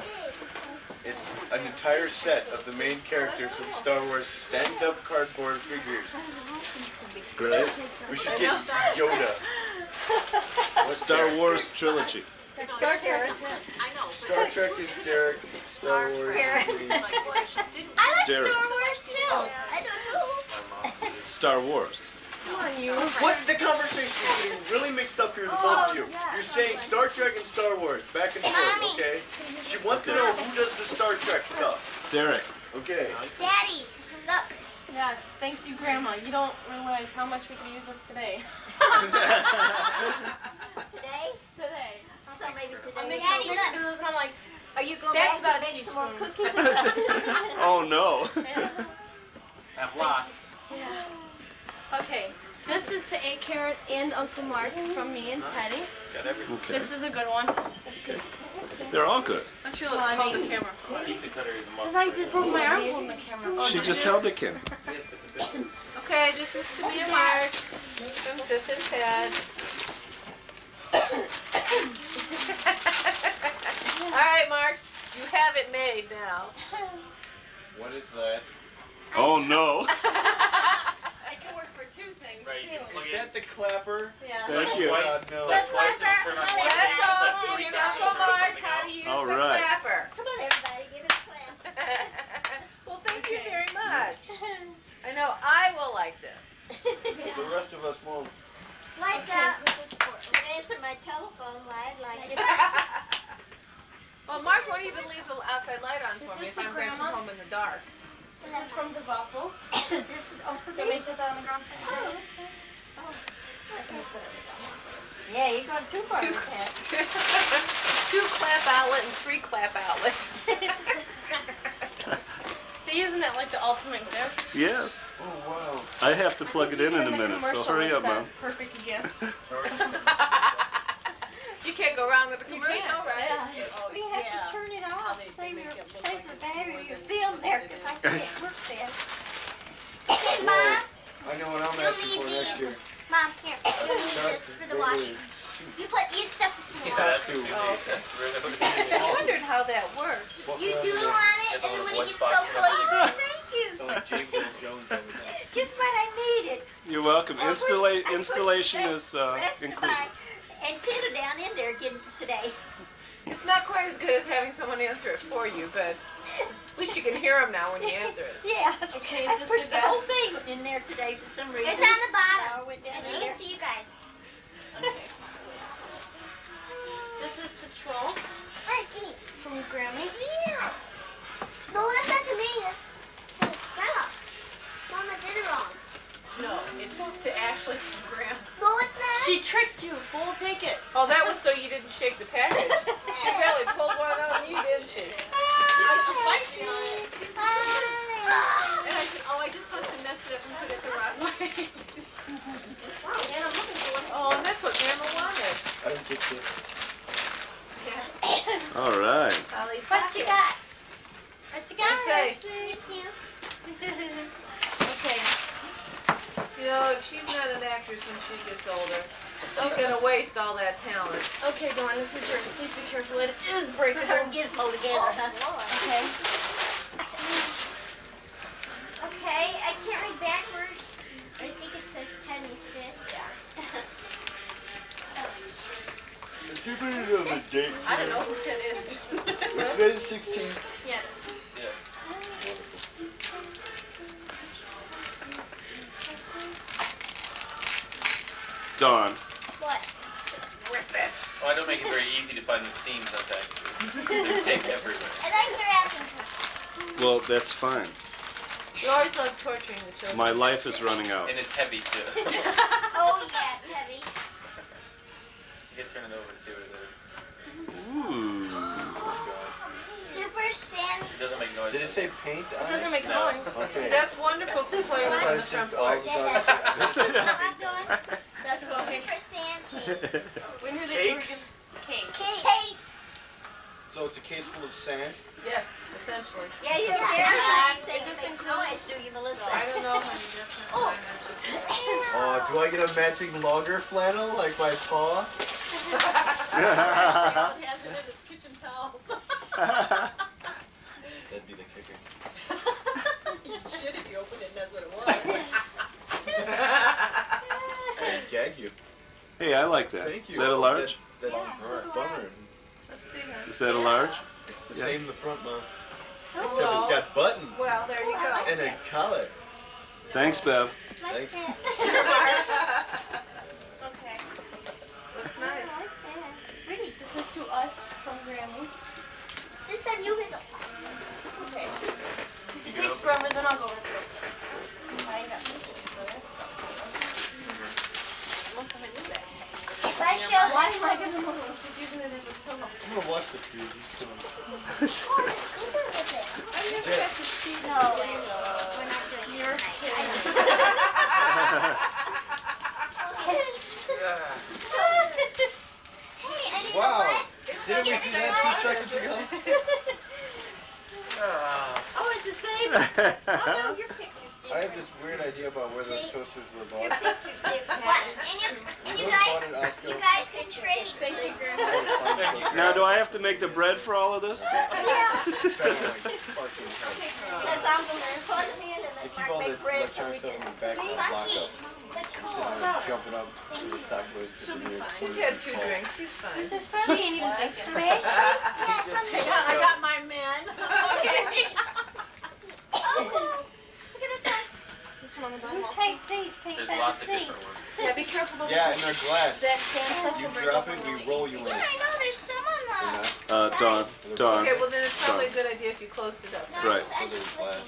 It's an entire set of the main characters from Star Wars stand-up cardboard figures. Great. We should get Yoda. What's Star Derek? Wars trilogy. Star Trek. Star Trek is Derek. Star Wars is me. I like Derek. Star Wars too. I do too. Star Wars. Come on, you. What's the conversation? You're getting really mixed up here, the both of you. You're saying Star Trek and Star Wars, back and forth, Mommy. okay? She wants to know who does the Star Trek stuff. Derek. Okay. Daddy, look. Yes, thank you, Grandma. You don't realize how much we could use this today. Today? Today. So maybe I'm today. making Daddy, look. snickerdoodles and I'm like, Are you going That's back about to a make some more teaspoon. cookies? Oh no. Have lots. okay, this is to Aunt Karen and Uncle Mark from me and Teddy. It's got everything. Okay. This is a good one. They're all good. Why don't you look, Well, I hold the mean- camera. Pizza cutter is a must. Because I just broke my arm holding the camera. She just held it, Kim. Okay, this is to me and Mark. From Sis and Ted. All right, Mark, you have it made now. What is that? Oh no. I can work for 2 things, Right, you too. can plug Is in. that the clapper? Yeah. Thank you. God, no. Look, Twice it'll turn on one That's thing, all. but Teach 3 times Uncle it'll turn Mark something how to else. use All the right. clapper. Come on, everybody, give it a clap. Well, thank you very much. I know I will like this. The rest of us won't. Lights out. Answer my telephone light like it. Well, Mark won't even leave the outside light on for me Is if this I'm the going to come grandma? home in the dark. This is from the Vaupels. This is for Can we me. put that on the ground? Yeah, you're going too far with that. 2 clap outlet and 3 clap outlets. See, isn't it like the ultimate gift? Yes. Oh, wow. I have to plug it in a the minute, so commercial hurry that up, Mom. says perfect gift. You can't go wrong with the You commercial, can't, right? yeah. We have Yeah. to turn it off. they Save make your, it look save like your it's battery, more your than film there, it because I is. can't work there. Hey, Mom. I know what I'm You'll asking for need next these. year. Mom, here. You need this for the washing. You stuff this in the Yeah, wash. that's too big. That's really I wondered how that worked. You doodle on it, and then when it gets so full, you Oh, just... thank you. It's like James Earl Jones over there. Just what I needed. You're welcome. I pushed Installation the is rest of included. my antenna down in there again today. It's not quite as good as having someone answer it for you, but at least you can hear them now when you answer it. Yeah. Okay, I is this pushed the the whole best? thing in there today for some reason. It's on the bottom. Power went down And in there. these to you guys. This is the troll Hey, Kenny. from Grammy. Yeah. No, that's not to me. That's Grandma. Mama did it wrong. No, it's to Ashley from Graham. No, it's not. She tricked you. Fool, take it. Oh, that was so you didn't shake the package. She barely pulled one out and you didn't shake. I was just biting on it. And I said, oh, I just must have messed it up and put it the wrong way. Wow, man, I'm looking for one. Oh, and that's what Grandma wanted. I don't get this. Yeah. All right. Holly What you got? What you got? Say, Thank you. Okay. you know, if she's not an actress when she gets older, she's gonna waste all that talent. Okay, Dawn, this is yours. Please be careful. It is breakable. Put her and Gizmo together, huh? Okay. Okay, I can't read backwards. I think it says tennis, sis. It's too big of a date. I don't know who that is. It's been 16. Yes. Yes. Dawn. What? Oh, I don't make it very easy to find the seams, okay? There's tape everywhere. I like their acting. Well, that's fine. You always love torturing the children. My life is running out. And it's heavy, too. Oh, yeah, it's heavy. You can turn it over to see what it is. Ooh. Super sand. It doesn't make noise. Did it say paint on It doesn't it? make No. noise. Okay. That's wonderful to play with on the front porch. That's okay. Super sand case. We knew that you were Cakes? Case. Case. So it's a case full of sand? Yes, essentially. Yeah, you Yeah. can. Is this Makes included? noise, do you, Melissa? I don't know, honey. That's not Oh. what I mentioned. Oh, do I get a matching longer flannel like my paw? It has it in his kitchen towels. That'd be the kicker. You should if you opened it and that's what it was. I'd gag you. Hey, I like that. Thank you. Is that a large? That's bummer. Let's see, honey. Is that a large? The Yeah. same in the front, Mom. Except Hello. it's got buttons Well, there you go. and a collar. Thanks, Bev. Thank you. Okay. Looks nice. Pretty. This is to us from Grammy. This time you can. Okay. If it takes forever, then I'll go with it. I got this. If I show Why this am I giving her one? She's using it as a pillow. I'm gonna watch the Fugees too. Oh, there's glitter with it. I never got to see No, we're not doing it tonight. Hey, and you know Wow. what? Didn't we see that 2 seconds ago? Oh, it's the same. Oh, no, your picture's I have different. this weird idea about where those toasters were Your bought. picture's different. What? And you guys can trade. Thank you, Grandma. Now, do I have to make the bread for all of this? Yeah. They Because I'm the front hand and keep the all Mark the make bread so electronic we stuff in can. the back of the Funky. lockup. That's I'm cool. sitting there jumping up to the stock place to the near She's had 2 drinks. She's fine. She ain't even thinking. I got my men. Okay. Oh, cool. Look at this one. This one on the You bottom. take these, take There's that lots of seat. different ones. Yeah, be careful. Don't Yeah, and they're glass. that sand stuff You will break drop open it, we really roll easy. you Yeah, in. I know. There's some on They're the. not. Dawn. Dawn. Okay, well then it's probably a good idea if you closed it up. No, Right. I'm just looking.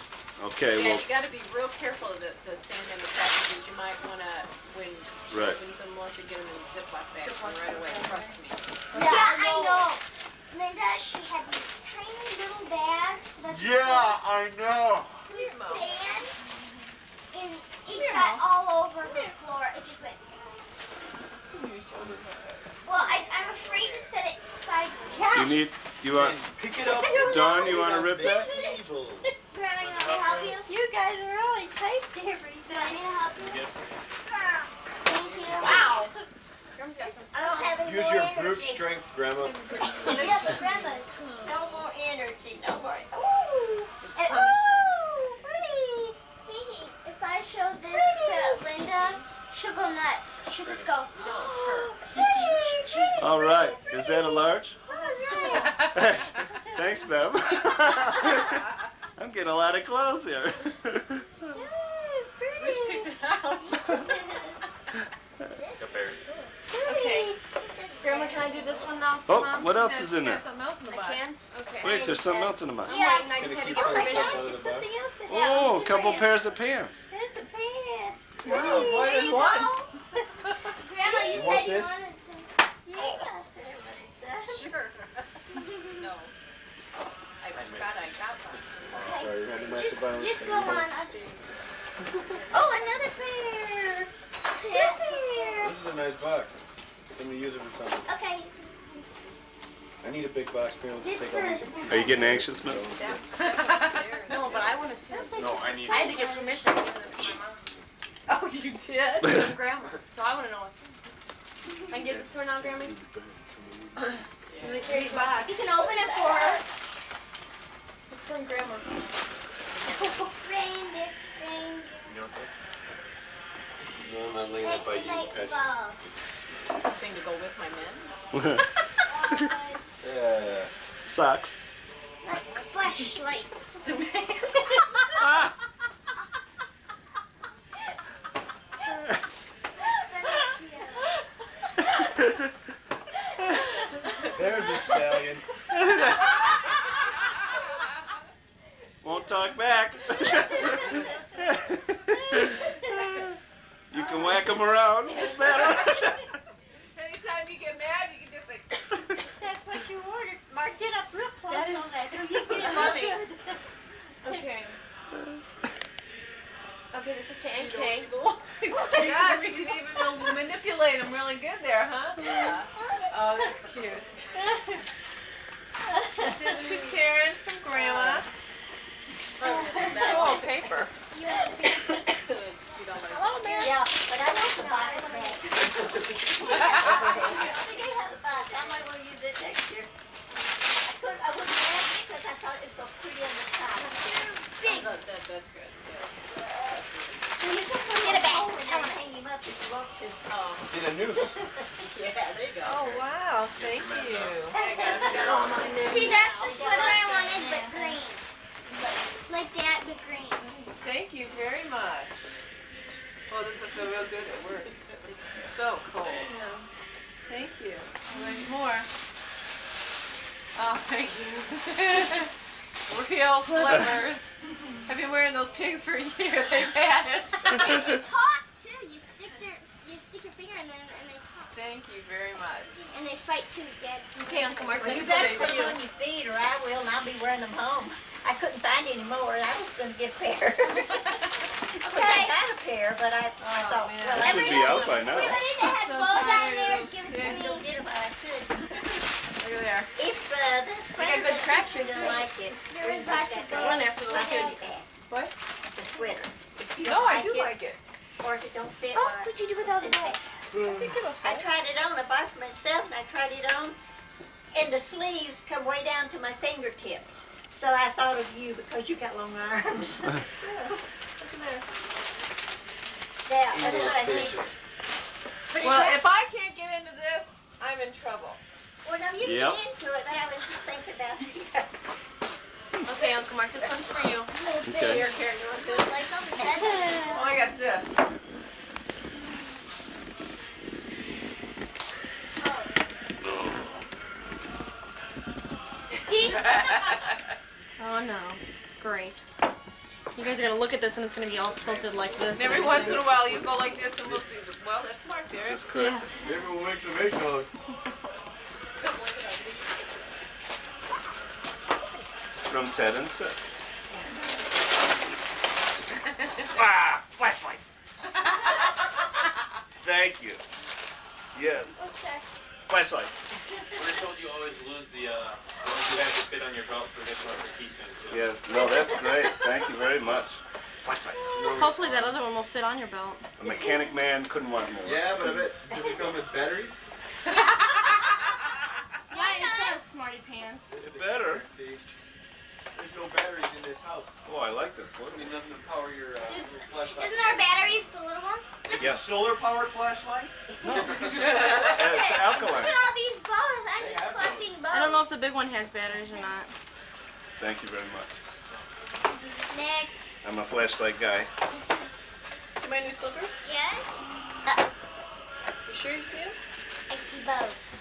Okay, Yeah, well, you gotta be real careful of the sand and the packages. You might wanna, when she Right. opens them, Melissa, get them in Ziploc bags right away, trust me. Yeah, I know. Linda, she had these tiny little bags. That's I know. This band, and it got all over the floor. It just went. Well, I'm afraid to set it sideways. you want, Pick it up. Dawn, you want to rip that? Evil. Grandma, you want me to help you? You guys are really tight to You want me everything. to help you? Thank you. Wow. Grandma's got some. I don't have any Use more your energy. brute strength, Grandma. Yeah, but Grandma's. No more energy, no more. Ooh. Ooh, pretty. Hee. If I show this to Linda, she'll go nuts. She'll just go. Pretty. All right. Is that a large? Oh, that's right. Thanks, Bev. I'm getting a lot of clothes here. Okay. Grandma, can I do this one now? Oh, Mom? what else is in there? Something else in the I box. can? Okay. Wait, there's something else in the box. I'm Yeah. waiting. I just Gonna had to keep get pulling permission. stuff out of the box. Something else in Oh, a there. couple pairs of pants. There's the pants. Wow, more than one. Grandma, you want said you this? wanted to. Sure. No. I forgot I got one. Sorry, you had to match Just, the violence. just go on. Oh, another pair. Two pair. This is a nice box. Let me use it for something. Okay. I need a big box to be able to This take all these. for- Are you getting anxious, Miss? No, but I want to see it. No, I need. I had to get permission to give this to my mom. Oh, you did? From Grandma. So I want to know what's in it. I can give this to her now, Grammy? She's like, here you back. You can open it for her. It's from Grandma. Reindeer, No, I'm not laying it by you. light Catch. bulb. Something to go with my men. Yeah. Socks. Like flashlight. There's a stallion. Won't talk back. You can whack him around. It's better. Anytime you get mad, you can just like. That's what you ordered. Mark, get up real close That is on that. You get it funny. real good. Okay. Okay, this is to NK. Gosh, you can even manipulate them really good there, huh? Yeah. Oh, that's cute. This is to Karen from Grandma. Oh, paper. Hello, Mary. Yeah, but I want the box back. I think I have a box. I might want to use it next year. I wouldn't have it because I thought it was so pretty on the top. Big. That's good. So you can get it back. I want to hang him up if you want to. Oh, Get a noose. yeah, there you go. Oh, wow. Thank you. See, that's the sweater I wanted, but green. Like that, but green. Thank you very much. Oh, this will feel real good at work. So cold. Thank you. There's more. Oh, thank you. Real slippers. I've been wearing those pigs for a year. They've had it. They can talk too. You stick your finger in them and they talk. Thank you very much. And they fight too, Dad. Okay, Uncle Mark, Well, this you is best for put you. them on your feet or I will and I'll be wearing them home. I couldn't find any more and I was going to get a pair. I got a pair, but I thought, man. well, This would be out by now. Everybody that has So bows on tired theirs, of give it those to Go me. get them I could. Look at there. If the sweater good traction, don't too. like it, There was like lots of that One bag, after those I'll kids. take that. What? The sweater. If you No, don't I do it, like it. or if it don't fit, Oh, well, what'd you do with all the bag? I tried it on. I bought it for myself and I tried it on. And the sleeves come way down to my fingertips. So I thought of you because you got long arms. Yeah, that's what I think. Well, if I can't get into this, I'm in trouble. Well, no, you Yep. get into it. I was just thinking about it. Okay, Uncle Mark, this one's for you. Okay. Here, Karen, you want this? Like something said. Oh, I got this. See? Oh no. Great. You guys are gonna look at this and it's gonna be all tilted like this. And every once in a while, you go like this and we'll do this. Well, that's Mark there. This is correct. Maybe we'll make some eggshells. It's from Ted and Sis. Ah, flashlights. Thank you. Yes. Okay. Flashlights. We're told you always lose the ones you have to fit on your belt so this one for keychains. Yes. No, that's great. Thank you very much. Flashlights. Hopefully that other one will fit on your belt. A mechanic man couldn't want more. Yeah, but I bet, does it come with batteries? Yeah, it's got a smarty pants. It better. See, there's no batteries in this house. Oh, I like this one. You need nothing to power your flashlight. Isn't there a battery for the little one? Yes. Solar-powered flashlight? No. It's alkaline. Look at all these bows. I'm just collecting bows. I don't know if the big one has batteries or not. Thank you very much. Next. I'm a flashlight guy. See my new slippers? Yes? You sure you see them? I see bows.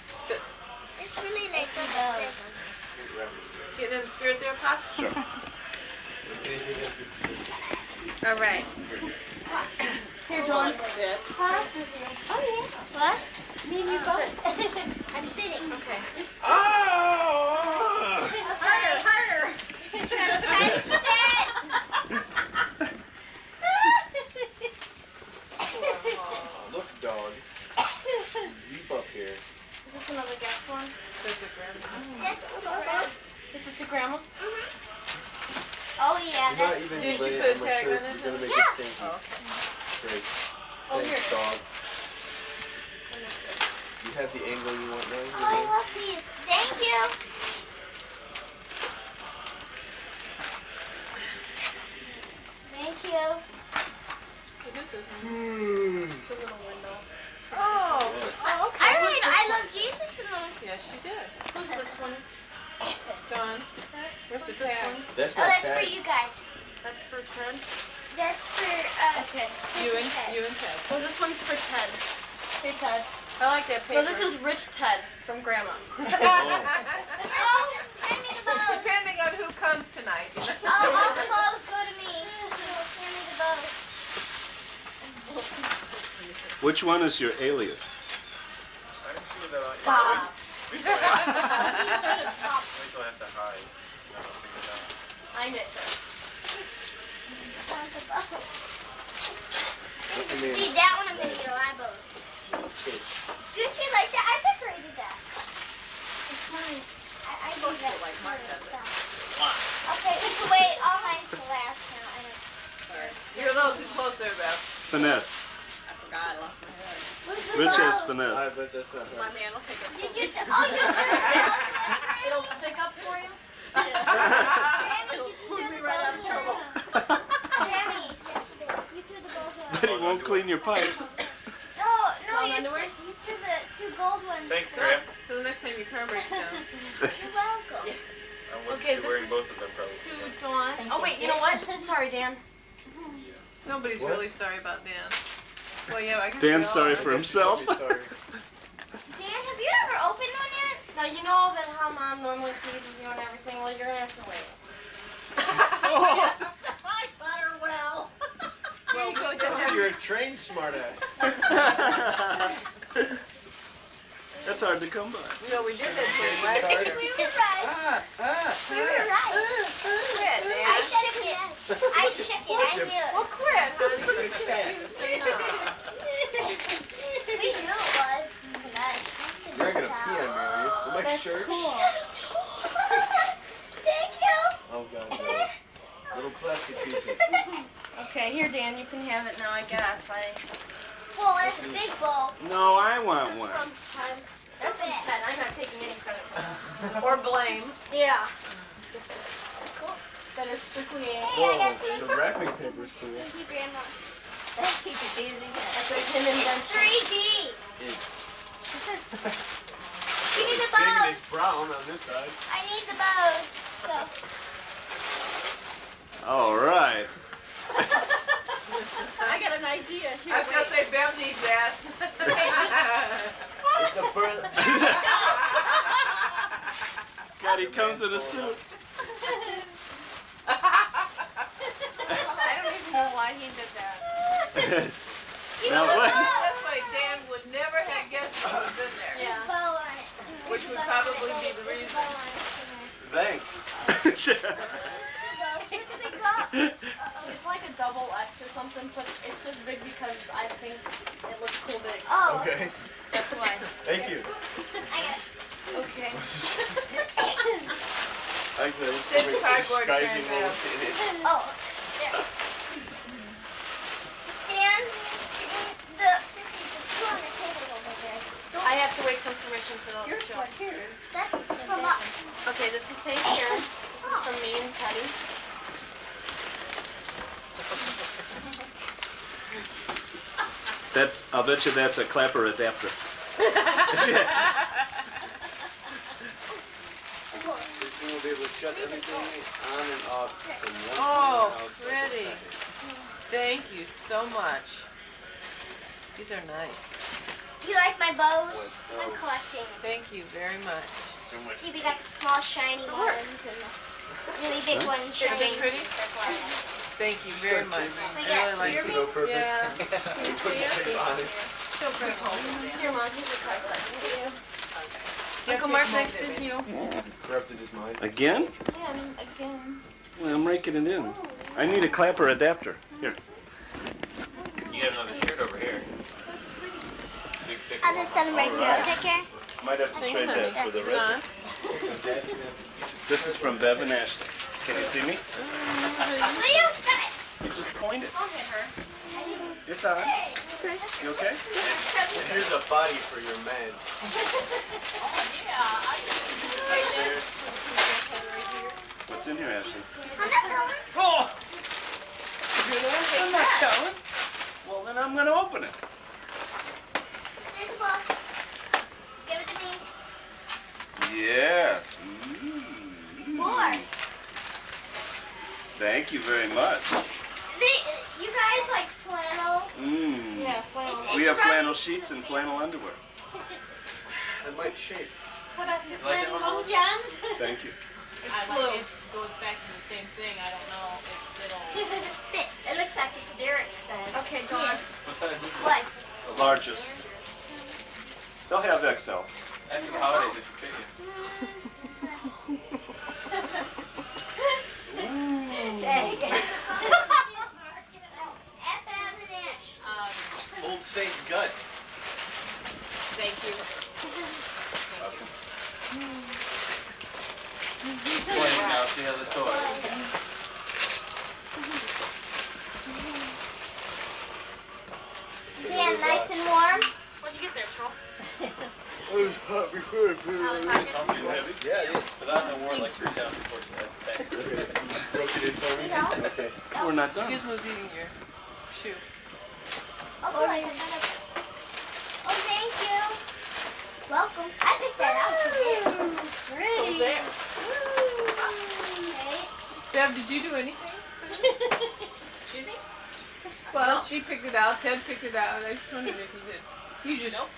It's really like something that says. Getting in the spirit there, Pops? Sure. All right. Here's one. Huh? Oh, yeah. What? Me and you both. I'm sitting. Okay. Oh! Harder. This is from Princess. Look, dog. Leap up here. Is this another guest one? That's so This is to grandma? Oh, yeah. You're not That's... even Did you lay put it on my tag shirt. on it? You're gonna make Yeah. it stinky. Oh, okay. Great. Oh, here it Thanks, is. dog. You have the angle you want now? Oh, I love these. Thank you. Thank you. Hmm. It's a little window. Oh, okay. I love Jesus and them. Yes, you did. Who's this one? John, where's the Who's this tag? one? That's Oh, not that's tag. for you guys. That's for Ted. That's for Okay. You and Ted. Ted. Well, this one's for Ted. Hey, Ted. I like that paper. No, this is Rich Ted from Grandma. Oh, hand me the bows. Depending on who comes tonight. You know? Oh, all the bows go to me. Hand me the bows. Which one is your alias? I didn't see that on Bob. Wait till I have to hide. No, I'll figure it out. I knit her. What's your name? See, that one I'm going to get a lot of bows. Okay. Don't you like that? I decorated that. It's mine. I do that. like Mark does it. Okay, you can wait all mine to last now. I don't... You're a little too close there, Beth. Finesse. I forgot I lost my head. Where's the Rich has bows? finesse. I bet that's not My right. man will take it. Did you... Oh, you turned it out. It'll stick up for you? Grammy, It'll did you put throw me the right out of bows trouble. away? Grammy, yes you did. You threw the bows away. But he won't clean your pipes. No, Long you underwears? threw the two gold ones. Thanks, Graham. So the next time your car breaks down. You're welcome. I wouldn't Okay, be this wearing is both of them probably. To Dawn. Oh, wait, you know what? Sorry, Dan. Nobody's What? really sorry about Dan. Well, yeah, I guess Dan's we all sorry are. for himself. I'll be sorry. Dan, have you ever opened one yet? Now, you know that how Mom normally teases you and everything? Well, you're going to have to wait. I taught her well. Here you go, Jessica. You're a trained smartass. That's hard to come by. No, we did that thing I last think year. we were right. We were right. Quit, Dan. I shook it. I shook it. I knew it. Well, quit, honey. We knew it was. You're not gonna pee on me, are you? With my That's shirt? cool. Thank you. Oh god, no. Little plastic pieces. Okay, here, Dan, you can have it now, I guess. Well, it's a big bowl. No, I This want is one. from Ted. That's from Ted. I'm not taking any credit for that. Or blame. Yeah. That is strictly a... Hey, I got Whoa, these. the wrapping paper's cool. Thank you, Grandma. Let's keep it busy. That's a him invention. 3D. It's Give me the big and bows. it's brown on this side. I need the bows. So, All right. I got an idea. I was going to say, Bev needs that. It's a burn. God, he comes in a suit. I don't even know why he did that. Now what? That's why Dan would never have guessed what was in there. Yeah. bow on it. Which would probably be the reason. Thanks. It's like a double X or something, but it's just big because I think it looks cool big. Oh, Okay. That's why. Thank you. I got Okay. Actually, let's Send make cardboard disguising fan almost in it. Oh, there. Dan, the two on the table over there. I have to wait for permission for those two. That's from us. Okay, this is Thanks Karen. This is from me and Teddy. I'll bet you that's a clapper adapter. This thing will be able to shut everything on and off from one Oh, house to the pretty. second. Thank you so much. These are nice. Do you like my bows? What? I'm collecting. Thank you very much. So much. See, we got the small shiny ones and the really big Nice. ones Are shining. they pretty? That's why I like Thank you very much. I really like Here, you. No purpose. Yeah. Put the tape on it. She'll bring home the Here, Mom, here's a card for you. damn. Uncle Mark, next is you. Corrupted his mind. Again? Yeah, again. Well, I'm raking it in. I need a clapper adapter. Here. You got another shirt over here. Big thick I'll just set them right here. Okay, Karen? Might have to trade that for the It's red. on. This is from Bev and Ashley. Can you see me? Will you stop? You just point it. I'll hit her. It's on. You okay? And here's a body for your man. What's in here, Ashley? I'm not going. Oh! I'm not telling. Well, then I'm going to open it. Here's the book. Give it to me. Yes. More. Thank you very much. You guys like flannel? Mmm. Yeah, flannel. We have flannel sheets and flannel underwear. That might shape. How about your You like friend it, Long Mama? John's? Thank you. I like it. Goes back to the same thing. I don't know. It'll. It looks like it's Derek's size. Okay, go on. What size is it? What? The largest. They'll have XL. After the holidays, it should fit you. Dang it. Old Saint gut. Thank you. Playing now, see how this toy. Yeah, nice and warm. What'd you get there, Troll? It was hot before I put it Holly on. Pocket? Comfy and heavy. Yeah, it is. But I haven't worn like 3 times before today. Okay. Broke it in for me? You know? Okay. We're not You done. just was eating your shoe. Oh, good. Oh, thank you. Welcome. I picked that out today. So there. Okay. Bev, did you do anything? Excuse me? Well, she picked it out. Ted picked it out. I just wondered if you did.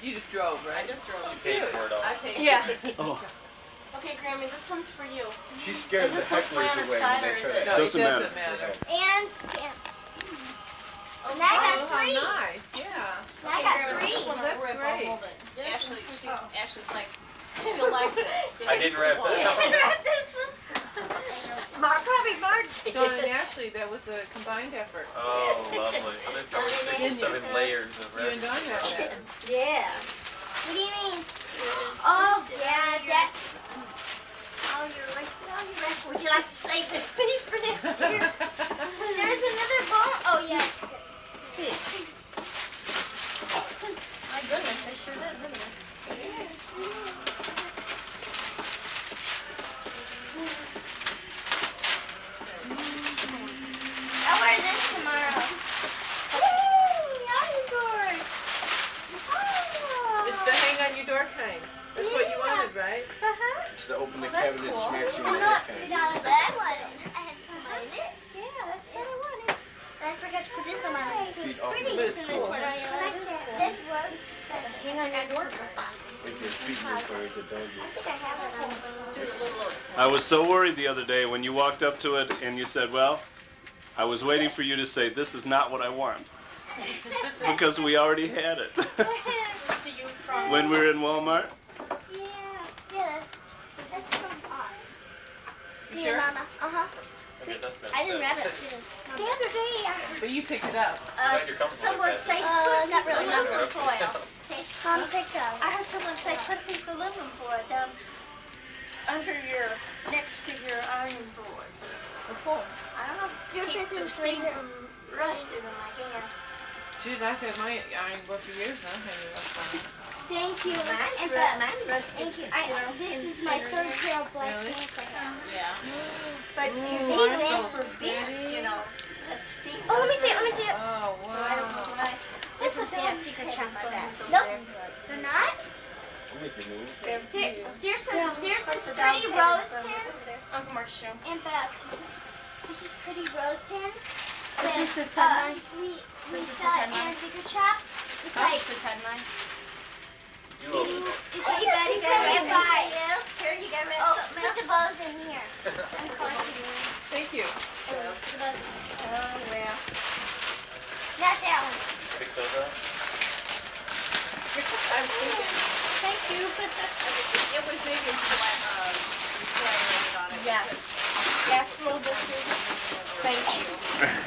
You just drove, right? I just drove. She paid for it all. I paid. Yeah. Oh, Okay, Grammy, this one's for you. She scares Is the this supposed to play on hecklers its away side when or they is try it- to. No, Doesn't it matter. doesn't matter. And Oh, and I got Oh, three. how nice. Yeah. And I Okay, got Grammy, three. this one That's I'll rip, great. I'll hold it. Ashley's like, she'll like this. This I is didn't the wrap one. that. Probably Marge did. Dawn and Ashley, that was a combined effort. Oh, lovely. So there's probably 6 or 7 layers of You and Dawn wrapping. got that. Yeah. What do you mean? Oh, yeah, that's. Oh, you're right. Oh, you're right. Would you like to save this piece for next year? There's another bone. Oh, yeah. My goodness, they sure did, didn't they? I'll wear this tomorrow. It's the hang on your door kind. That's what you wanted, right? It's to open the Well, that's cabinet cool. and smacks you in And the look, head kind. now that one, I had put on my list. Yeah, that's what I wanted. And I forgot to put this on my list too. Feet off Pretty the this and this floor. one on your list. This was hang on your door. Like your feet were for the dog. I think I have it on. I was so worried the other day when you walked up to it and you said, well, I was waiting for you to say, this is not what I want. Because we already had it. When we were in Walmart. Yeah, that's from us. You Me sure? and Mama. Uh-huh. Okay, that's better. I didn't wrap it. The other day, I heard But you picked it up. Glad you're comfortable someone with say, that. put not really, aluminum not foil. Mom picked up. I heard someone say, put this aluminum foil down under your, next to your iron board. Before. I don't know. Your Keep fifth the and steam later. from rusting them, I guess. Geez, I've had my iron board for years now. Hanging up on it. Thank you. And Mine's rusted. thank you. This is my third pair of black Really? pants I have. Yeah. But you Ooh, need mine's them so for bent, pretty. you know. That steam. Oh, let me see it. Let me see it. Oh, I don't know wow. why. They're from Sam's Secret Shop, I bet. Nope. They're not? There's this pretty rose pin. Uncle Mark's shoe. And Beth, this is pretty rose pin. This that, is the 10-9? We This is the saw it 10-9? in a secret shop. It's like, The 10-9. it's Oh, like you got Betty you got said wrap goodbye. Here, you got wrap Oh, something put else. the bows in here. I'm collecting them. Thank you. The bows. Not that one. Pick those up. I'm thinking. Thank you. It was maybe until I landed on it. Yes. Yes, little biscuit. Thank you.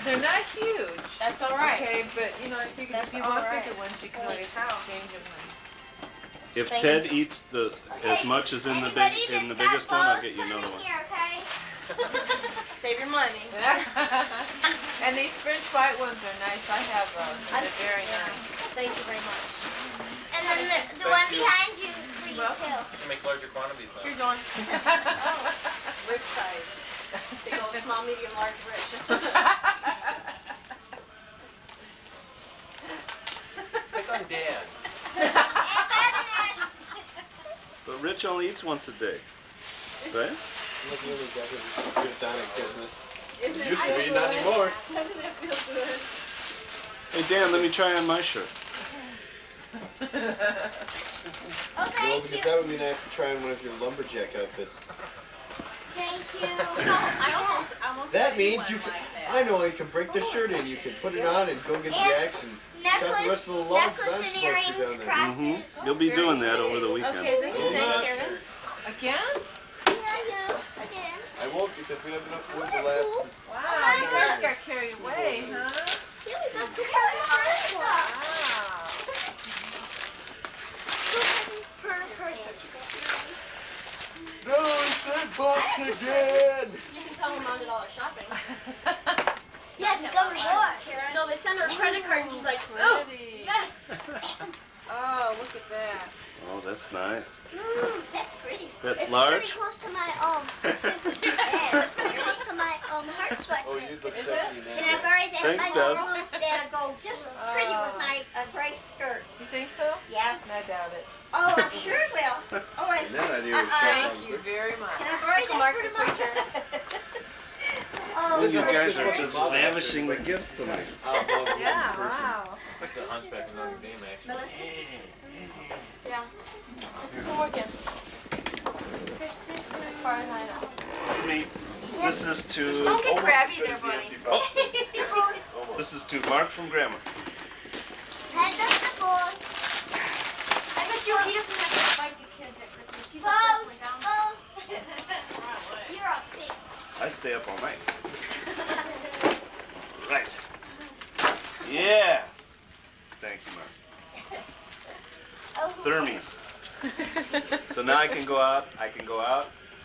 They're not huge. That's all right. Okay, but you know, I figured That's if you all want right. bigger ones, you can Holy always cow. exchange them. If Thank Ted you. eats as much as in the biggest one, I'll get you another one. Here, okay? Save your money. And these French white ones are nice. I have those. They're very nice. Thank you very much. And then the one behind you for you too. You can make larger quantities now. You're going. Rich size. Big old small, medium, large, rich. Pick on Dan. But Rich only eats once a day, right? Look, we only got him good down at Christmas. Isn't it Used to feel be, good? not anymore. Doesn't it feel good? Hey Dan, let me try on my shirt. Oh, No, thank because you. that would mean I have to try on one of your lumberjack outfits. Thank you. I almost That got means one you can, like that. I know, you can break the shirt in. You can put it on and go get the axe and chop the rest Necklace, of the logs necklace I'm and supposed to earrings, down there. crosses. You'll be doing that over the weekend. Okay, this is Oh, Aunt my Karen's. Again? Yeah, you. Again. I won't because we have enough wood to last. Wow, you guys got carried away, huh? Yeah, we got the first Wow. per person. No, it's that box again! You can tell Mom did all her shopping. Yes, go to war. No, they send her a credit card and she's like, oh, Pretty. yes. Oh, look at that. Oh, that's nice. That's pretty. That It's large? pretty close to my yeah, it's pretty close to my heart sweatshirt. Oh, you look Is sexy it? in And I that. borrowed that Thanks, my Dad. room that'll go just pretty with my gray skirt. You think so? Yeah. I doubt it. Oh, I'm sure it will. Oh, And that idea was Thank you very much. And I borrowed that Mark for this my picture. Oh, You guys are pretty. just lavishing the gifts tonight. Yeah, wow. It's like the Hunchback of Notre Dame, actually. Yeah. Just two more gifts. As far as I know. Me. This is to Don't get grabby there, buddy. oh, this is to Mark from Grandma. Head up the balls. I bet you he doesn't have to fight the kids at Christmas. He's up Balls. there, down. Balls. You're a pig. I stay up all night. Right. Yes. Thank you, Mark. Oh. Thermies. So now I can go out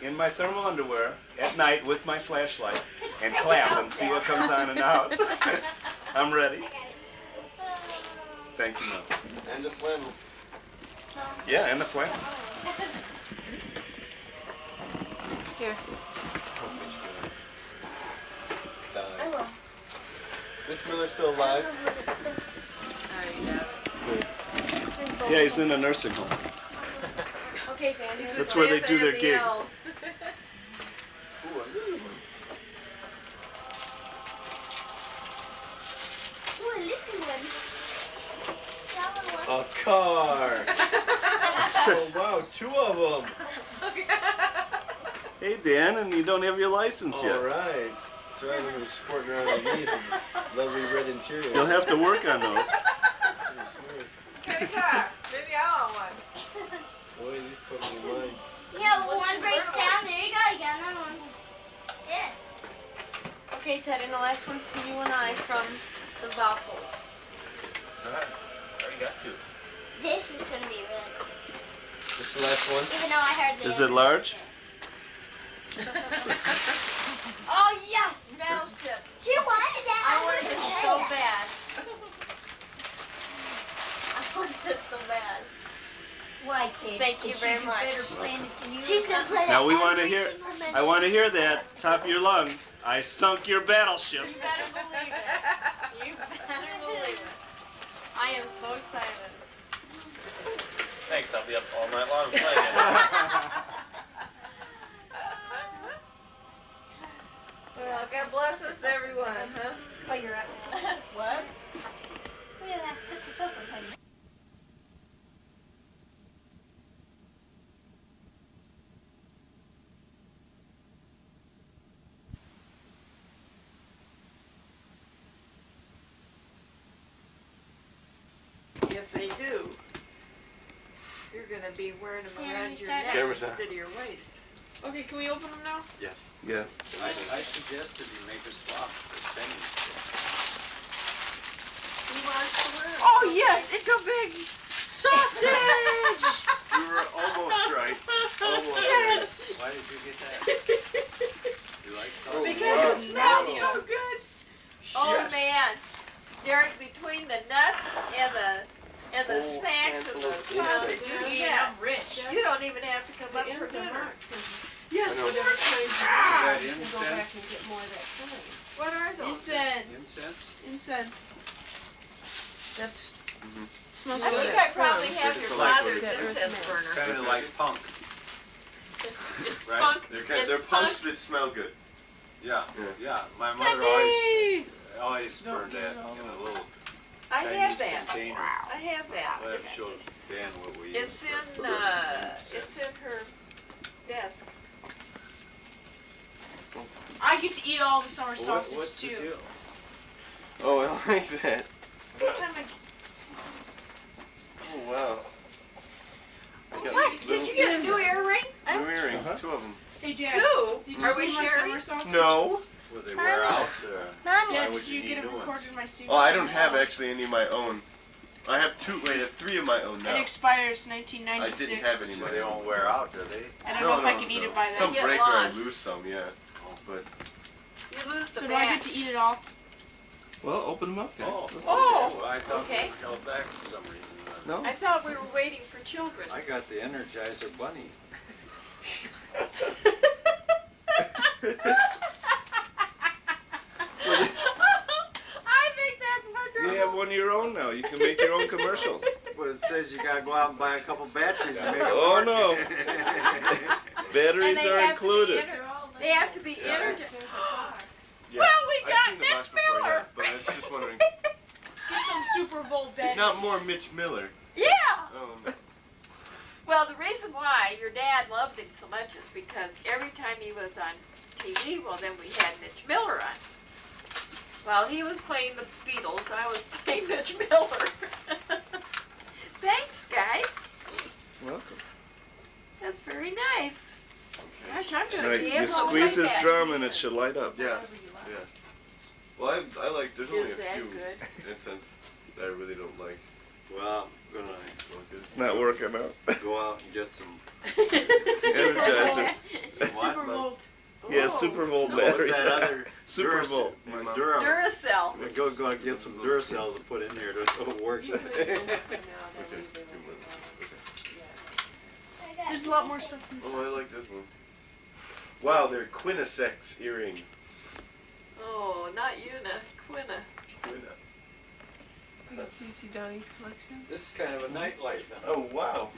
in my thermal underwear at night with my flashlight and clap and see what comes on in the house. I'm ready. Thank you, Mom. And the flannel. Yeah, and the flannel. Here. I will. Mitch Miller's still alive? Good. Yeah, he's in a nursing home. Okay, Dan. he's That's with where they do their Samantha and the gigs. elves. Ooh, a little one. Ooh, a little one. That one. A car! Oh, wow, 2 of them. Hey, Dan, and you don't have your license All yet. right. So I'm going to be sporting around on these with lovely red interior. You'll have to work on those. Hey, Doc, maybe I want one. Boy, these put me in mind. Yeah, well, one breaks down. There you go. You got another one. Yeah. Okay, Ted, and the last one's to you and I from the Vaupels. Alright, already got 2. This is gonna be really good. This the last one? Even though I heard Is it large? Oh, yes, battleship. She wanted that. I wanted was this gonna so say that. bad. I wanted this so bad. Why, kid? Thank you Is very she much. better playing it than you? She's gonna play that. Now we want to every hear. single minute. I want to hear that top of your lungs. I sunk your battleship. You better believe it. You better believe it. I am so excited. Thanks, I'll be up all night long playing it. Well, God bless us, everyone, huh? Oh, you're right. What? Well, I took this up with him. gonna be wearing them Yeah, around we your started. neck Camera's on. instead of your waist. Okay, can we open them now? Yes. I suggested you make a swap for Spain. He wants to wear 'em. Oh yes, it's a big sausage. You were almost right. Almost Yes. Why did you get that? You like Oh, sausage? Because wow. it smells so good. Oh Yes. man, Derek, between the nuts and the Whole snacks and handful the of sausage, insects. yeah, rich. you don't even have to come up for dinner. Yes, I know. whatever kind Is that you can go back incense? and get more of that filling. What are those? Incense. Incense? Incense. That's Mhm. smells I good. think I probably have It's your like father's that earth incense man. burner. Kind of like punk, It's right? punk. They're It's punks that smell good. Yeah, Yeah. yeah. My mother Honey! always Don't burned get that it all in a over. little I Chinese have that. container. I have that. I'll have to show Dan what we use. It's in her desk. I get to eat all the summer What, sausage what's the too. deal? Oh, I like that. Every time I Oh, wow. I got What? Did you get a new earring? new earrings, 2 of them. Hey Dad, Two? did you Are see we my sharing? summer sausage? No. Will they wear out? Mommy. Dad, would did you you need get it new ones? recorded in my CD? Oh, I don't have actually any of my own. I have 3 of my own It now. expires I 1996. didn't have any of So my they own. won't wear out, do they? I don't know if I can eat it by then. Some Get break or I lost. lose some, yeah. But You lose the So do I get back. to eat it all? Well, open them up, guys. Oh, Let's- Oh, well, I thought okay. we were held back for some reason. No? I thought we were waiting for children. I got the Energizer Bunny. I think that's You wonderful. have one of your own now. You can make your own commercials. Well, it says you gotta go out and buy a couple batteries and make it Oh, work. no. Batteries And they are have to be included. They have to be Yeah. energized. yeah, Well, we I've got seen the Mitch box before, Miller. yeah, but I was just wondering. Get some Super Bowl batteries. Not more Mitch Miller. Yeah. Oh, no. Well, the reason why your dad loved him so much is because every time he was on TV, well, then we had Mitch Miller on. While he was playing the Beatles, I was playing Mitch Miller. Thanks, guys. Welcome. That's very nice. Gosh, I'm gonna Right, be you able to squeeze like this that. drum and it should light up. Yeah. Yeah. Well, I like, there's only Is a that few good? incense that I really don't like. Well, I'm gonna It's not working out. go out and get some. Energizers. Super Bowl. Yeah, Super Bowl No, batteries. what's that other Super Bowl. Durham. Duracell. Go and get some Duracells to put in here so it works. There's a lot more stuff in Oh, I like this one. Wow, they're Quinnisex earrings. Oh, not Eunice, Quinna. Quinna. I got CC Donnie's collection. This is kind of a nightlight. Oh, wow.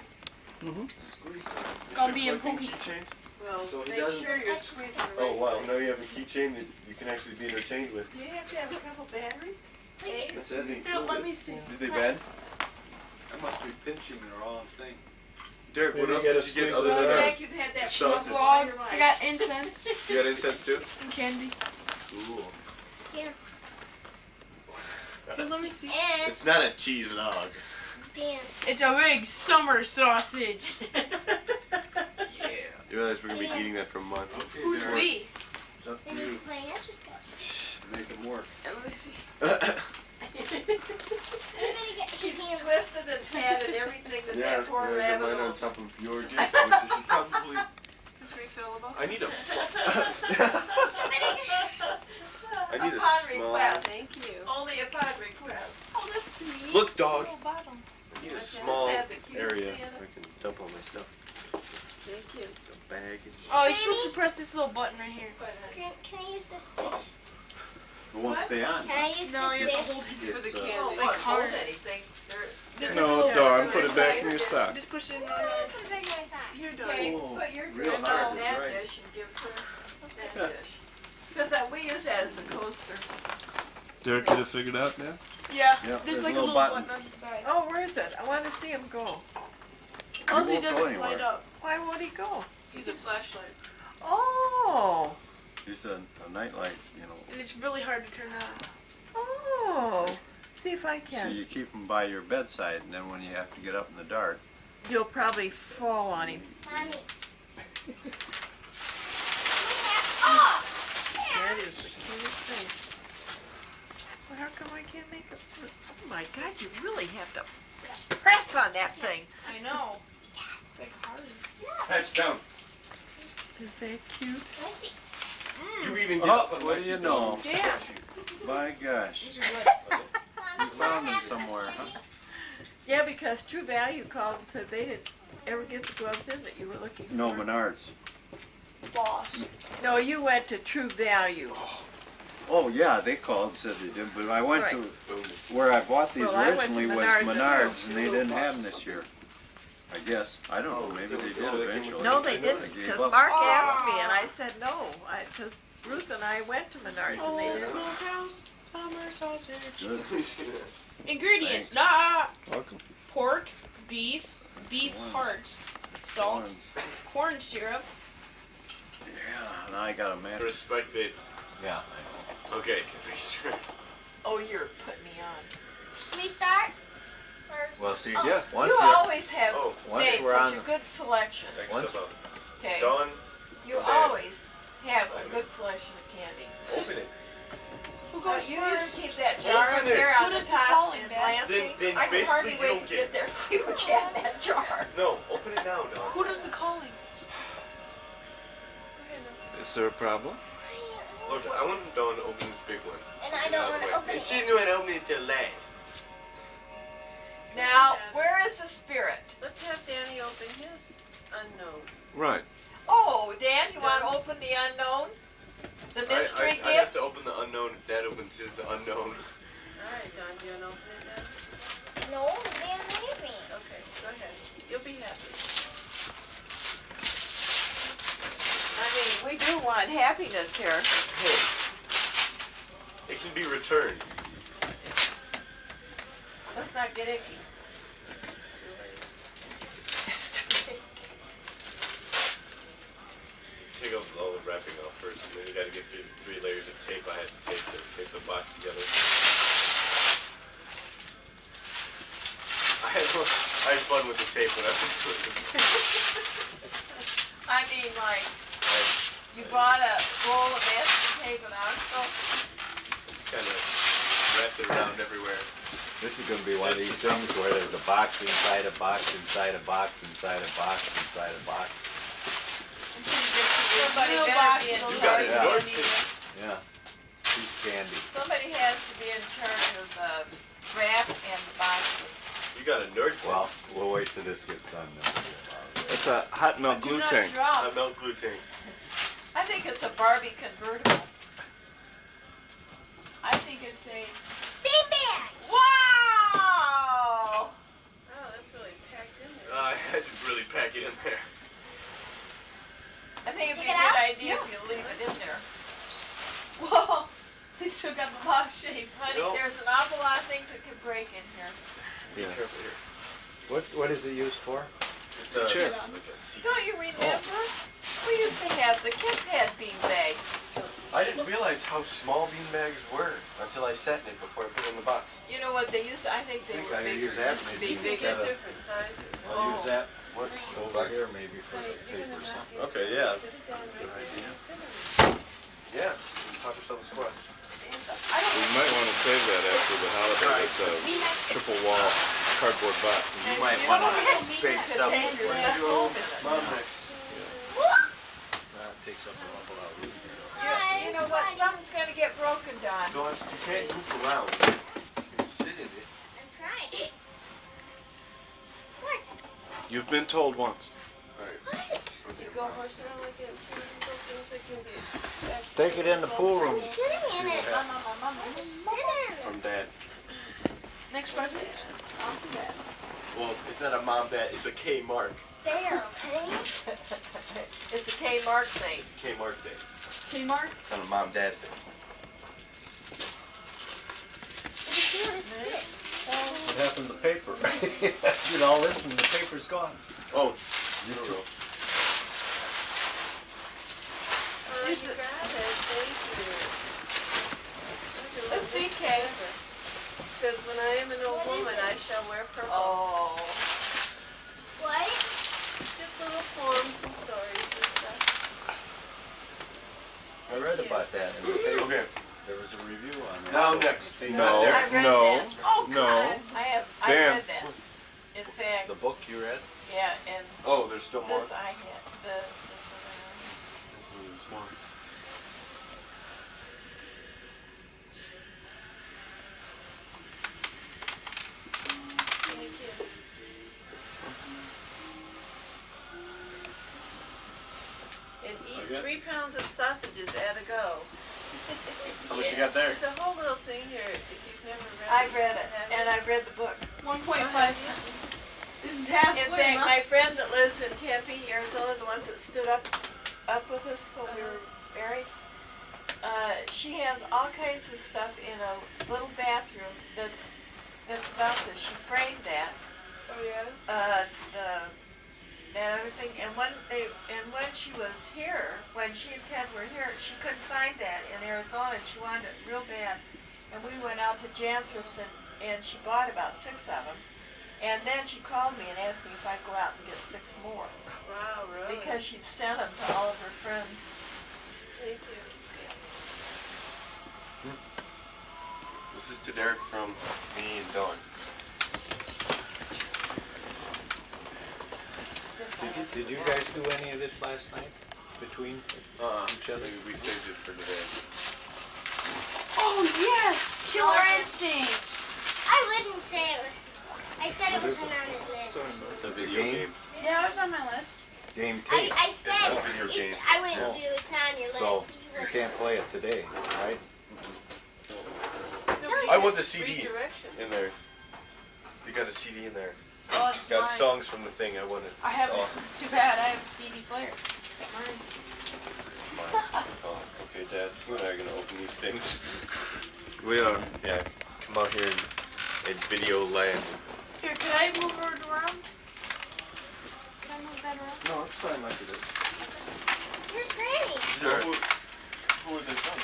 Mm-hmm. Squeeze on. Gonna be in Collecting Pokey. keychains? Well, So he make doesn't- sure you're squeezing the Oh, right wow. way. Now you have a keychain that you can actually be entertained with. Do you have to have a couple batteries? Hey, It says Now let me see. Did they bend? I must be pinching the wrong thing. Derek, what Maybe else get did a you get squeeze other of than that. that? Jack, you've had that Sausage. for all your Vlog. life. I got incense You got incense too? and candy. Cool. Here, let me see. And It's not a cheese dog. dance. It's a big summer sausage. You realize we're going to be eating that for a month. Okay, Who's Derek, we? it's up to And you. he's playing Etch a Sketch. Make them work. Let me see. Everybody get He's his hand. twisted and patted everything that Yeah, that poor I got rabbit mine on owns. top of yours. Which is probably... Is this refillable? I need a... Somebody I need a Upon small- request. Thank you. Only upon request. Oh, that's sweet. Look, dog. Little bottle. I need a Okay, small that's the cutest area thing ever. I can dump all my stuff. Thank you. A bag. Oh, you're supposed to press this little button right here. Can I use this dish? It won't stay on. Can I use No, this you dish? have to hold it for the It's, Oh, candy. what, hard. hold anything. There- No, Dawn, put it back in your sock. Just push it in Oh, there. put it back in my sock. You're Okay, Oh, put your real drink hard on is that right. dish and give her that dish. Because we use that as a coaster. Derek, get it figured out now? Yeah, Yeah, there's there's like a a little little button. button on the side. Oh, where is it? I want to see him go. Once he won't go doesn't anywhere. light up. Why won't he go? Use a flashlight. Oh, It's a nightlight, you know. And it's really hard to turn on. oh. See if I So can. you keep them by your bedside, and then when you have to get up in the dark, You'll probably fall on him. Mommy. That is the cutest thing. Well, how come I can't make it? Oh my God, you really have to press on that thing. I know. It's like hard. Patch down. Is that cute? You even get up what unless do you don't know? Yeah. My gosh. These are good. You found them somewhere, huh? Yeah, because True Value called and said they didn't ever get the gloves in that you were looking for. No, Menards. Boss. No, you went to True Value. Oh, yeah, they called and said they did, but I went Right. to where I bought these Well, I went to originally was Menards, Menards, too. and they didn't have them this year. I guess. I don't know, maybe they did eventually. No, they I didn't, gave because up. Mark asked me, and I said no. Because Ruth and I went to Menards, and they didn't. Smokehouse, summer sausage. Good. Ingredients: Welcome. pork, beef Ones. hearts, salt, Ones. corn syrup. Yeah, now I got a man. Respect it. Yeah. Okay, just make sure. Oh, you're putting me on. Can we start? Well, see, Yes. once You you're, always have Oh, once made we're such on a the- good selection. Thanks Once- so much. Okay. Dawn, You Dad. always have a good selection of candy. open it. Who Oh, goes you used to first? keep that jar up Open it. there Who on the does the top calling, and Dad? Lansing. Then I could basically hardly you wait don't to get get there and see what you had in that jar. No, open it now, Dawn. Who does the calling? Is there a problem? Look, I want Dawn to open this big one. And I don't want to open And it. she's going to open it till last. Now, where is the spirit? Let's have Danny open his unknown. Right. Oh, Dan, you want to open the unknown? The mystery I gift? have to open the unknown if Dad opens his unknown. Alright, Don, do you want to open it then? No, Dan made me. Okay, go ahead. You'll be happy. I mean, we do want happiness here. Hey, it can be returned. Let's not get icky. Take off all the wrapping off first, and then you got to get through the 3 layers of tape I had to tape to tape the box together. I had fun with the tape when I was doing it. I mean, like, you bought a roll of masking tape and so Just kind of wrapped it around everywhere. This is gonna be one of these things where there's a box inside a box inside a box inside a box inside a box. somebody Real better box be in with a charge lot of of the, Yeah. Piece of candy. somebody has to be in charge of the wrap and the boxes. You got a nerd for Well, we'll wait till this gets done. It's a hot milk Do glue not tank. drop. I melt glue tank. I think it's a Barbie convertible. I think it's a. Bing bang! Wow! Oh, that's really packed in there. I had to really pack it in there. I think it'd be Take a it good out? idea if you leave it in there. Whoa! They still got the box shape. Honey, No. there's an awful lot of things that can break in here. Be Yeah. careful here. What is it used for? It's Sure. like a seat. Don't you remember? We used to have, the kids had bean bags. I didn't realize how small bean bags were until I sat in it before I put it in the box. You know what they used to, I think they were I bigger. use that Used to maybe be They bigger. get different sizes. I'll use that What? over here maybe for the paper or something. Okay, yeah. Sit it down right there. idea. Sit it. Yeah. Pop yourself a squat. I You don't might want to save that after the holiday. It's a triple wall cardboard box. You might want to bake stuff. take your stuff home in it. Mom next. That takes up an awful lot of room here. You know what, something's gonna get broken, Don. Don't, you can't goof around. You can sit in it. I'm trying. What? You've been told once. What? You go horse around like it. Things that can be. Take it in the pool room. I'm sitting in it. Mama. I'm sitting. From Dad. Next present. Well, it's not a mom Dad, it's a K Mark. There, okay? It's a Kmart thing. It's K Mark Day. Kmart. It's not a mom Dad thing. It's here to sit. What happened to the paper? Did all this and the paper's gone. Oh, you don't know. Oh, you got it. Thank you. Let's see, Kay. It says, when I am an old woman, I shall wear purple. Oh. What? Just little poems and stories and stuff. I read about that in the paper. Okay. There was a review on that. Now next. No, I read no, that. Oh, no. God. I Dan. read that. In fact, The book you read? yeah, and Oh, there's still more? this I had. There's more. Thank you. And eat Okay. 3 pounds of sausages at a go. How much you got there? There's a whole little thing here if you've never read it. I've read it, and I've read the book. 1.5. This is halfway, In fact, Mom. my friend that lives in Tempe, Arizona, the ones that stood up with us when we were married, she has all kinds of stuff in a little bathroom that's about this. She framed that. Oh, yeah? That other thing, and when she was here, when she and Ted were here, she couldn't find that in Arizona, and she wanted it real bad. And we went out to Janthrop's, and she bought about 6 of them. And then she called me and asked me if I'd go out and get 6 more. Wow, really? Because she'd sent them to all of her friends. Thank you. This is to Derek from me and Dawn. Did you guys do any of this last night between each other? We saved it for today. Oh, yes! Killer Instinct! I wouldn't say it. I said it wasn't on his list. It's a video game. Yeah, it was on my list. Game I tape. said It's a video game. I wouldn't do it's not on your list. So You you can't play it today, right? I want the CD Read directions. in there. You got a CD in there. Oh, it's It's got mine. songs from the thing. I want it. I have It's awesome. Too bad, I have a CD player. It's mine. Mine. Oh, okay, Dad. You and I are gonna open these things. We are. Yeah. Come out here in video land. Here, can I move it around? Can I move that around? No, it's fine like it is. Where's Granny? Sure. Who are they from?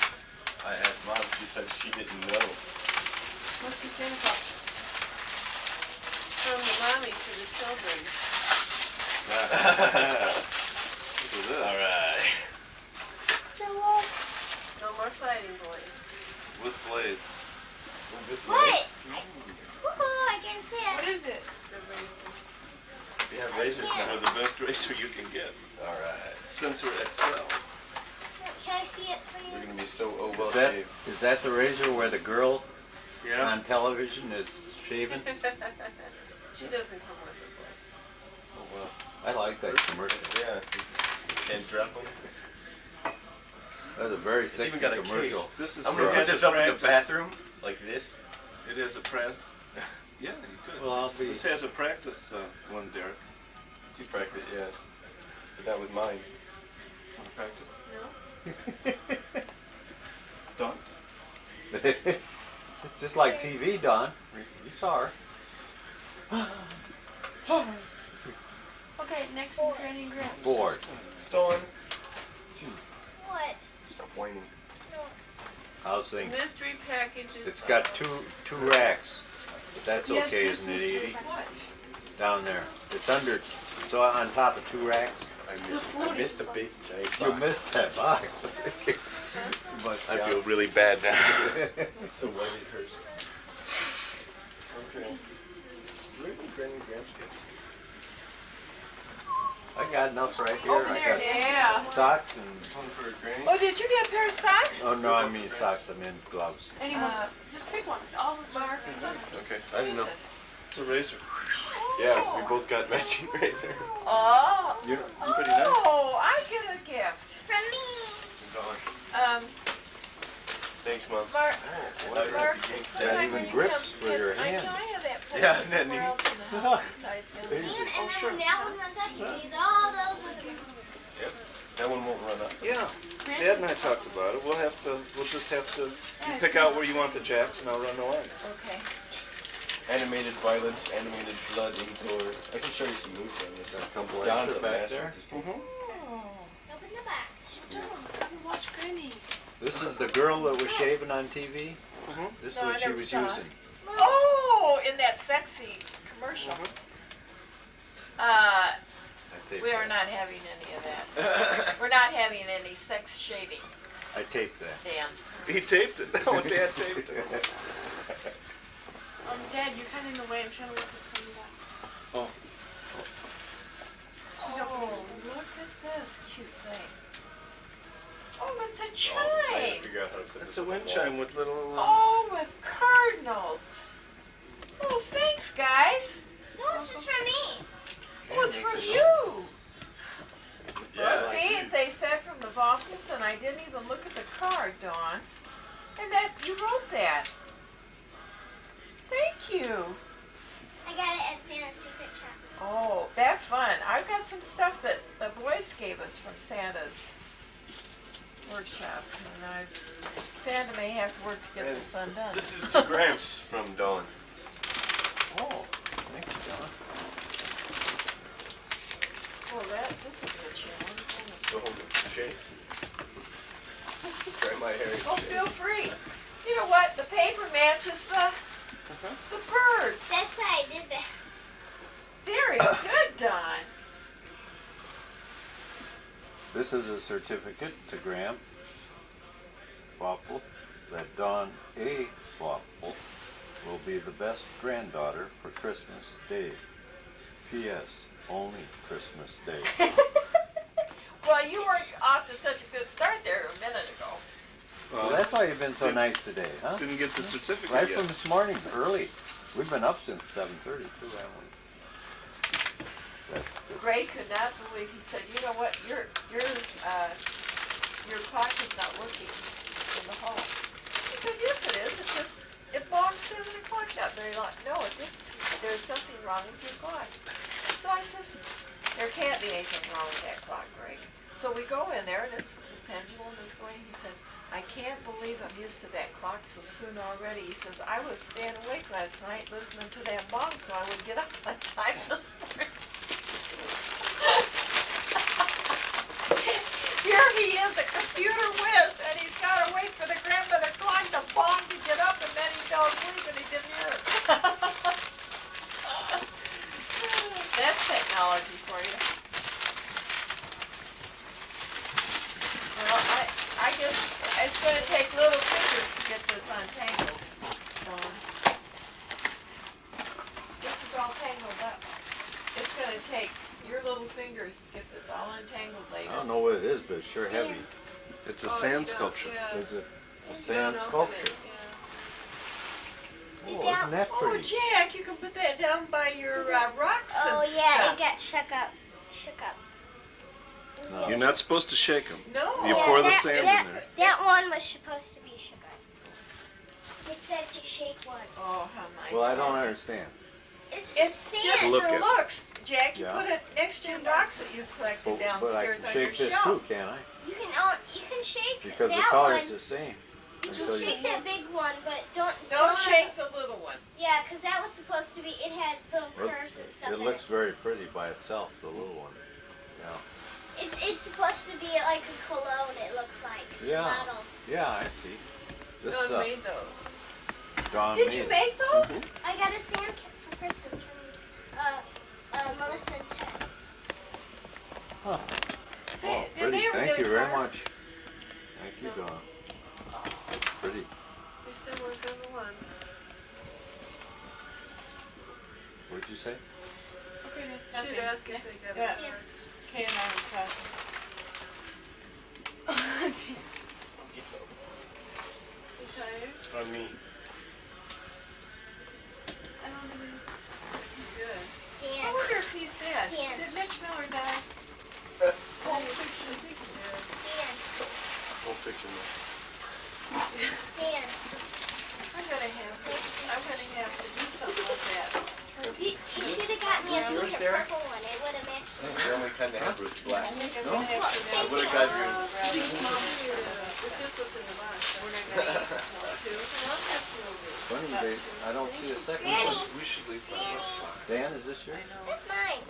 I asked Mom. She said she didn't know. Must be Santa Claus. From the mommy to the children. All right. No more fighting, boys. With blades. What? Woohoo, I can see What it. is it? The razor. We have razors They're now. the best razor you can get. All right. Sensor XL. Can I see it, We're please? gonna be so well Is that, shaved. is that the razor where the girl Yeah. on television is shaving? She doesn't come with it, boys. Oh wow. I like that commercial. Yeah. Can't drop them. That's a very It's even sexy got a commercial. case. This is I'm gonna for put us this to up in the practice. bathroom like this. It is a practice. Yeah, you could. Well, I'll be. This has a practice one, Derek. You practice, yeah. But that was mine. Want to practice? Done? It's just like TV, Don. You saw her. Okay, next is Granny and Gramps. Bored. Dawn. What? Stop whining. How's things? Mystery packages. It's got two racks. But that's Yes, okay, this isn't it, is Edie? what? Down there. It's under. It's on top of 2 racks. I missed a big giant You box. missed that box. You must be I out. feel really bad now. So why it hurts. Okay. Where did Granny Gramps get? I got enough right here. Over I there, got Yeah. socks and. One for Granny? Oh, did you get a pair of socks? Oh no, I mean socks. I mean gloves. Anyone. Just pick one. All those are. Okay, I didn't know. It's a razor. Yeah, we both got matching razor. Oh. You. Pretty nice. Oh, I get a gift. From me. Dawn. Thanks, Mom. Mark. Oh, what Mark. Got even grips for your hand. Can I have that for Yeah, you? isn't that Where neat? else in the house besides the other Dan, one? and then when that one runs out, you can use all those other ones. Yep. That one won't run up. Yeah. Dad and I talked about it. We'll just have to, you pick out where you want the jacks and I'll run the lines. Okay. Animated violence, animated blood, and gore. I can show you some movies on this. Couple Don's extra a back master there. at this game. Open the back. Watch Granny. This is the girl that was shaving on TV. Mhm. This is No, I what she never was saw it. using. Oh, in that sexy commercial. I taped We are that. not having any of that. We're not having any sex shaving, I taped that. Dan. He taped it. Oh, Dad taped it. Dad, you're kind of in the way. I'm trying to look at something back. Oh. Oh, look at this cute thing. Oh, it's a I'm trying chime. to figure out how to put It's this a on the wind wall. chime with little. Oh, with cardinals. Oh, thanks, guys. No, it's just for me. Oh, it's from you. Yeah. See, they said from the Vaupels, and I didn't even look at the card, Dawn. And that you wrote that. Thank you. I got it at Santa's secret shop. Oh, that's fun. I've got some stuff that the boys gave us from Santa's workshop, and Santa may have to work to get And this undone. This is to Gramps from Dawn. Oh, thank you, John. Oh, this is a challenge. Go home and shake. Try my hair. Oh, feel free. You know what? The paper matches the birds. That's why I did that. Very good, Don. This is a certificate to Graham Vaupel that Dawn A. Vaupel will be the best granddaughter for Christmas Day. P.S. Only Christmas Day. Well, you weren't off to such a good start there a minute ago. Well, that's why you've been so nice today, huh? Didn't get the certificate Right yet. from this morning, early. We've been up since 7:30 too, haven't we? That's good. Gray could not believe. He said, "You know what? Your clock is not working in the hall." He said, "Yes, it is. It belongs 7 o'clock not very long." No, it didn't. There's something wrong with your clock. So I said, "There can't be anything wrong with that clock, Greg." So we go in there, and the pendulum is going. He said, "I can't believe I'm used to that clock so soon already." He says, "I was staying awake last night listening to that bomb so I would get up on time this morning." Here he is, a computer whiz, and he's got to wait for the grandmother clock to bong to get up, and then he fell asleep and he didn't hear it. That's technology for you. Well, I guess it's going to take little fingers to get this untangled. This is all tangled up. It's going to take your little fingers to get this all untangled later. I don't know what it is, but it's sure heavy. It's a sand sculpture. Yeah. Is it a sand sculpture? Oh, isn't that Oh, pretty? Jack, you can put that down by your rocks Oh and yeah, stuff. it got shook up. No. You're not supposed to shake them. No. You Yeah, pour the that- sand in that- there. That one was supposed to be shook up. It said to shake one. Oh, how nice. Well, I don't understand. It's It's sand. just Look for at it. looks. Jack, you Yeah. put it next to your rocks that you collected But I downstairs can on your shake this shelf. too, can't I? You can shake Because the that color's one. the same. You can until you- shake that big one, but don't Don't shake the little one. Yeah, because that was supposed to be. It had little Well, curves and stuff It in looks very pretty by itself, the little one. Yeah. It's supposed to be like a cologne. It looks like. Yeah. Bottle. Yeah, I see. This Dawn made those. Dawn Did made you it. make those? I got a sand kit for Christmas from Melissa and Ted. Huh. Say, Oh, did pretty. they ever Thank get a you very card? much. Thank you, Dawn. That's pretty. We still work on the one. What'd you say? Okay, she'd ask if they got Yeah. it. Kay and I were talking. You tired? On me. I don't even. Good. I Dan. wonder if he's dead. Dan. Did Mitch Miller die? Pulp Fiction, I think you did. Dan. Won't fiction Dan. I'm gonna have to do something with that. You should have got me a Yours, pink Derek? purple one. It would have matched. The only kind they have was I black. think I'm No? gonna have to Same I would have thing. got your. It's just what's in the box. We're not gonna eat until Two. Well, that's a little bit. Funny, I don't see a second Danny. one. We should leave by Danny. 1 o'clock. Dan, is this yours? I know. That's mine.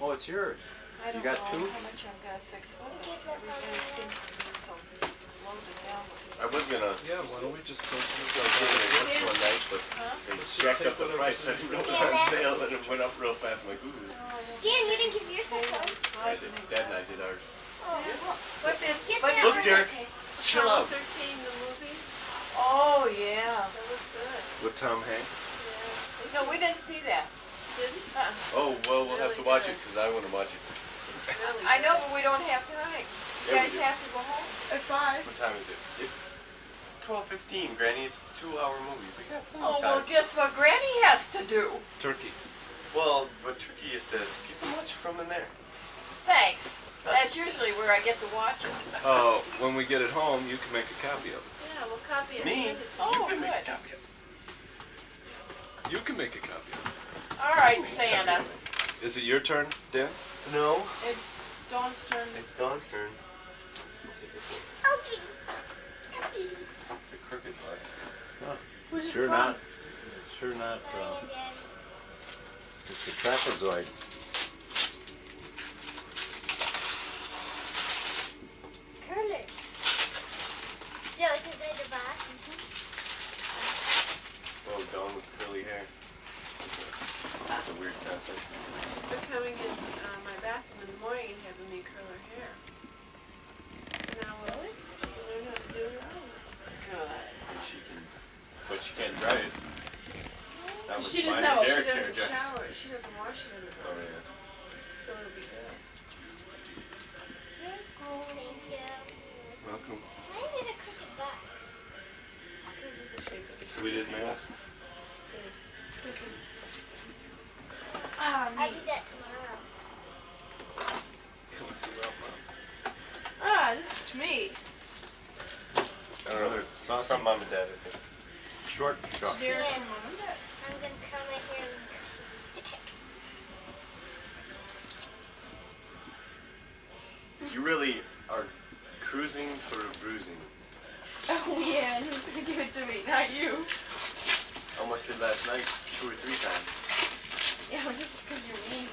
Oh, it's yours. I don't You got know two? how much I'm gonna fix with Get this. my phone Everybody out. seems to be so loaded down with it. I was gonna. Yeah, why don't we just post I was gonna give it a look one night, but Huh? They jacked up the price. I didn't know it was on sale, and it went up real fast. I'm like, ooh. Dan, you didn't give yourself clothes. I did. Dad and I did ours. What did, Get what that Look, one. Derek, chill Apollo out. 13, the movie. Oh, yeah. That was good. With Tom Hanks? Yeah. No, we didn't see that. Didn't? Oh, well, we'll have to Really watch good. it because I want to watch it. Really I know, good. but we don't have time. You Yeah, we guys do. have to go home. At 5. What time is it? It's 12:15, Granny. It's a 2-hour movie. We got plenty Oh, of well, time. guess what Granny has to do? Turkey. Well, but Turkey is to keep them watch from in there. Thanks. That's usually where I get to watch it. Oh, when we get it home, you can make a copy of it. Yeah, we'll copy it. Me? and send it to Oh, You can make good. a copy of it. You can make a copy of All right, Santa. it. Is it your turn, Dan? No, It's Dawn's turn. it's Dawn's turn. Okay. It's a crooked one. Who's it Sure from? not. Sure not. It's a trapezoid. Curler. So it's inside the box? Oh, Dawn with curly hair. That's a weird concept. She's been coming in my bathroom in the morning and having me curl her hair. Now, really? She can learn how to do it all. And she can, but she can't dry it. That was She doesn't mine and know. She Derek's hair doesn't dries. shower. She doesn't wash it Oh anymore. yeah. So it'll be good. Thank you. Welcome. Why is it a crooked box? Because of the shape of the We didn't ask. Ah, I'll me. do that tomorrow. Ah, this is me. I don't know. It's from Mom and Dad, I think. Short shot. Dear Yeah. Mom and Dad. I'm gonna curl my hair. You really are cruising for a bruising. Oh, yeah. Give it to me, not you. Almost did last night 2 or 3 times. Yeah, well, just because you're mean.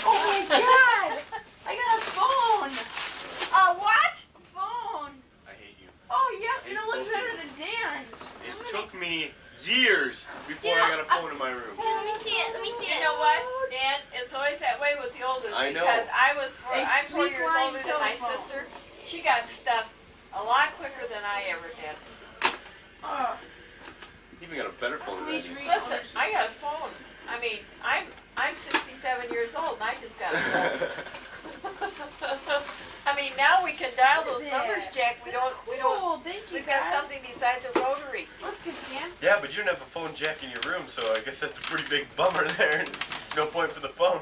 Oh my god! I got a phone! What? A phone! I hate you. Oh yeah, Hey, it looks both of better you. than Dan's. It took me years before I got a phone in my room. Here, let me see it. Let me see You it. know what, Dan? It's always that way with the oldest. I know. Because I'm 4 years sleep-line older than my telephone. sister. She got stuff a lot quicker than I ever did. Oh, Even got a better phone than I please do. read Listen, ownership. I got a phone. I mean, I'm 67 years old and I just got a phone. I mean, now we can dial those numbers, Jack. We don't. Cool, thank you We've got guys. something besides a rotary. Look, Stan. Yeah, but you don't have a phone jack in your room, so I guess that's a pretty big bummer there. No point for the phone.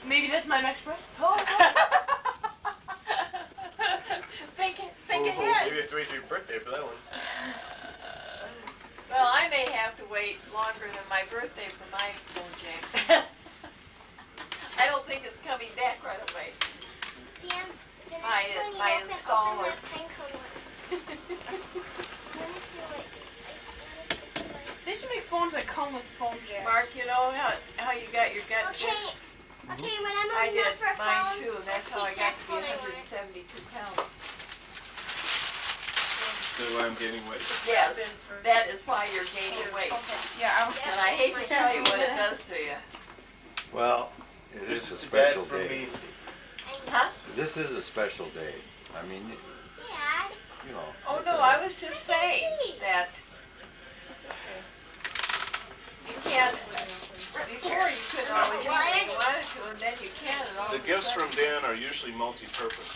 Maybe that's my next present. Think Oh, ahead. maybe you have to wait till your birthday for that one. Well, I may have to wait longer than my birthday for my phone jack. I don't think it's coming back right away. Dan, the next My- one you my open installer. the pinecone one. Let me see what. They should make phones that come with phone jacks. Mark, you know how you got your gut Okay. fixed? Okay, when I'm I on did up for a mine phone, too, and that's let's how see I got to exact be phone I want. 172 pounds. So I'm gaining weight. Yes, that is why you're gaining weight. Okay. Yeah, I was. And I hate to tell you what it does to you. Well, it This is a is special bad for day. me. Huh? This is a special day. I mean, Dad, you know. Oh no, I was just saying that you can't. Before you couldn't always eat when you wanted to, and then you can. And all The of a gifts from sudden- Dan are usually multi-purpose.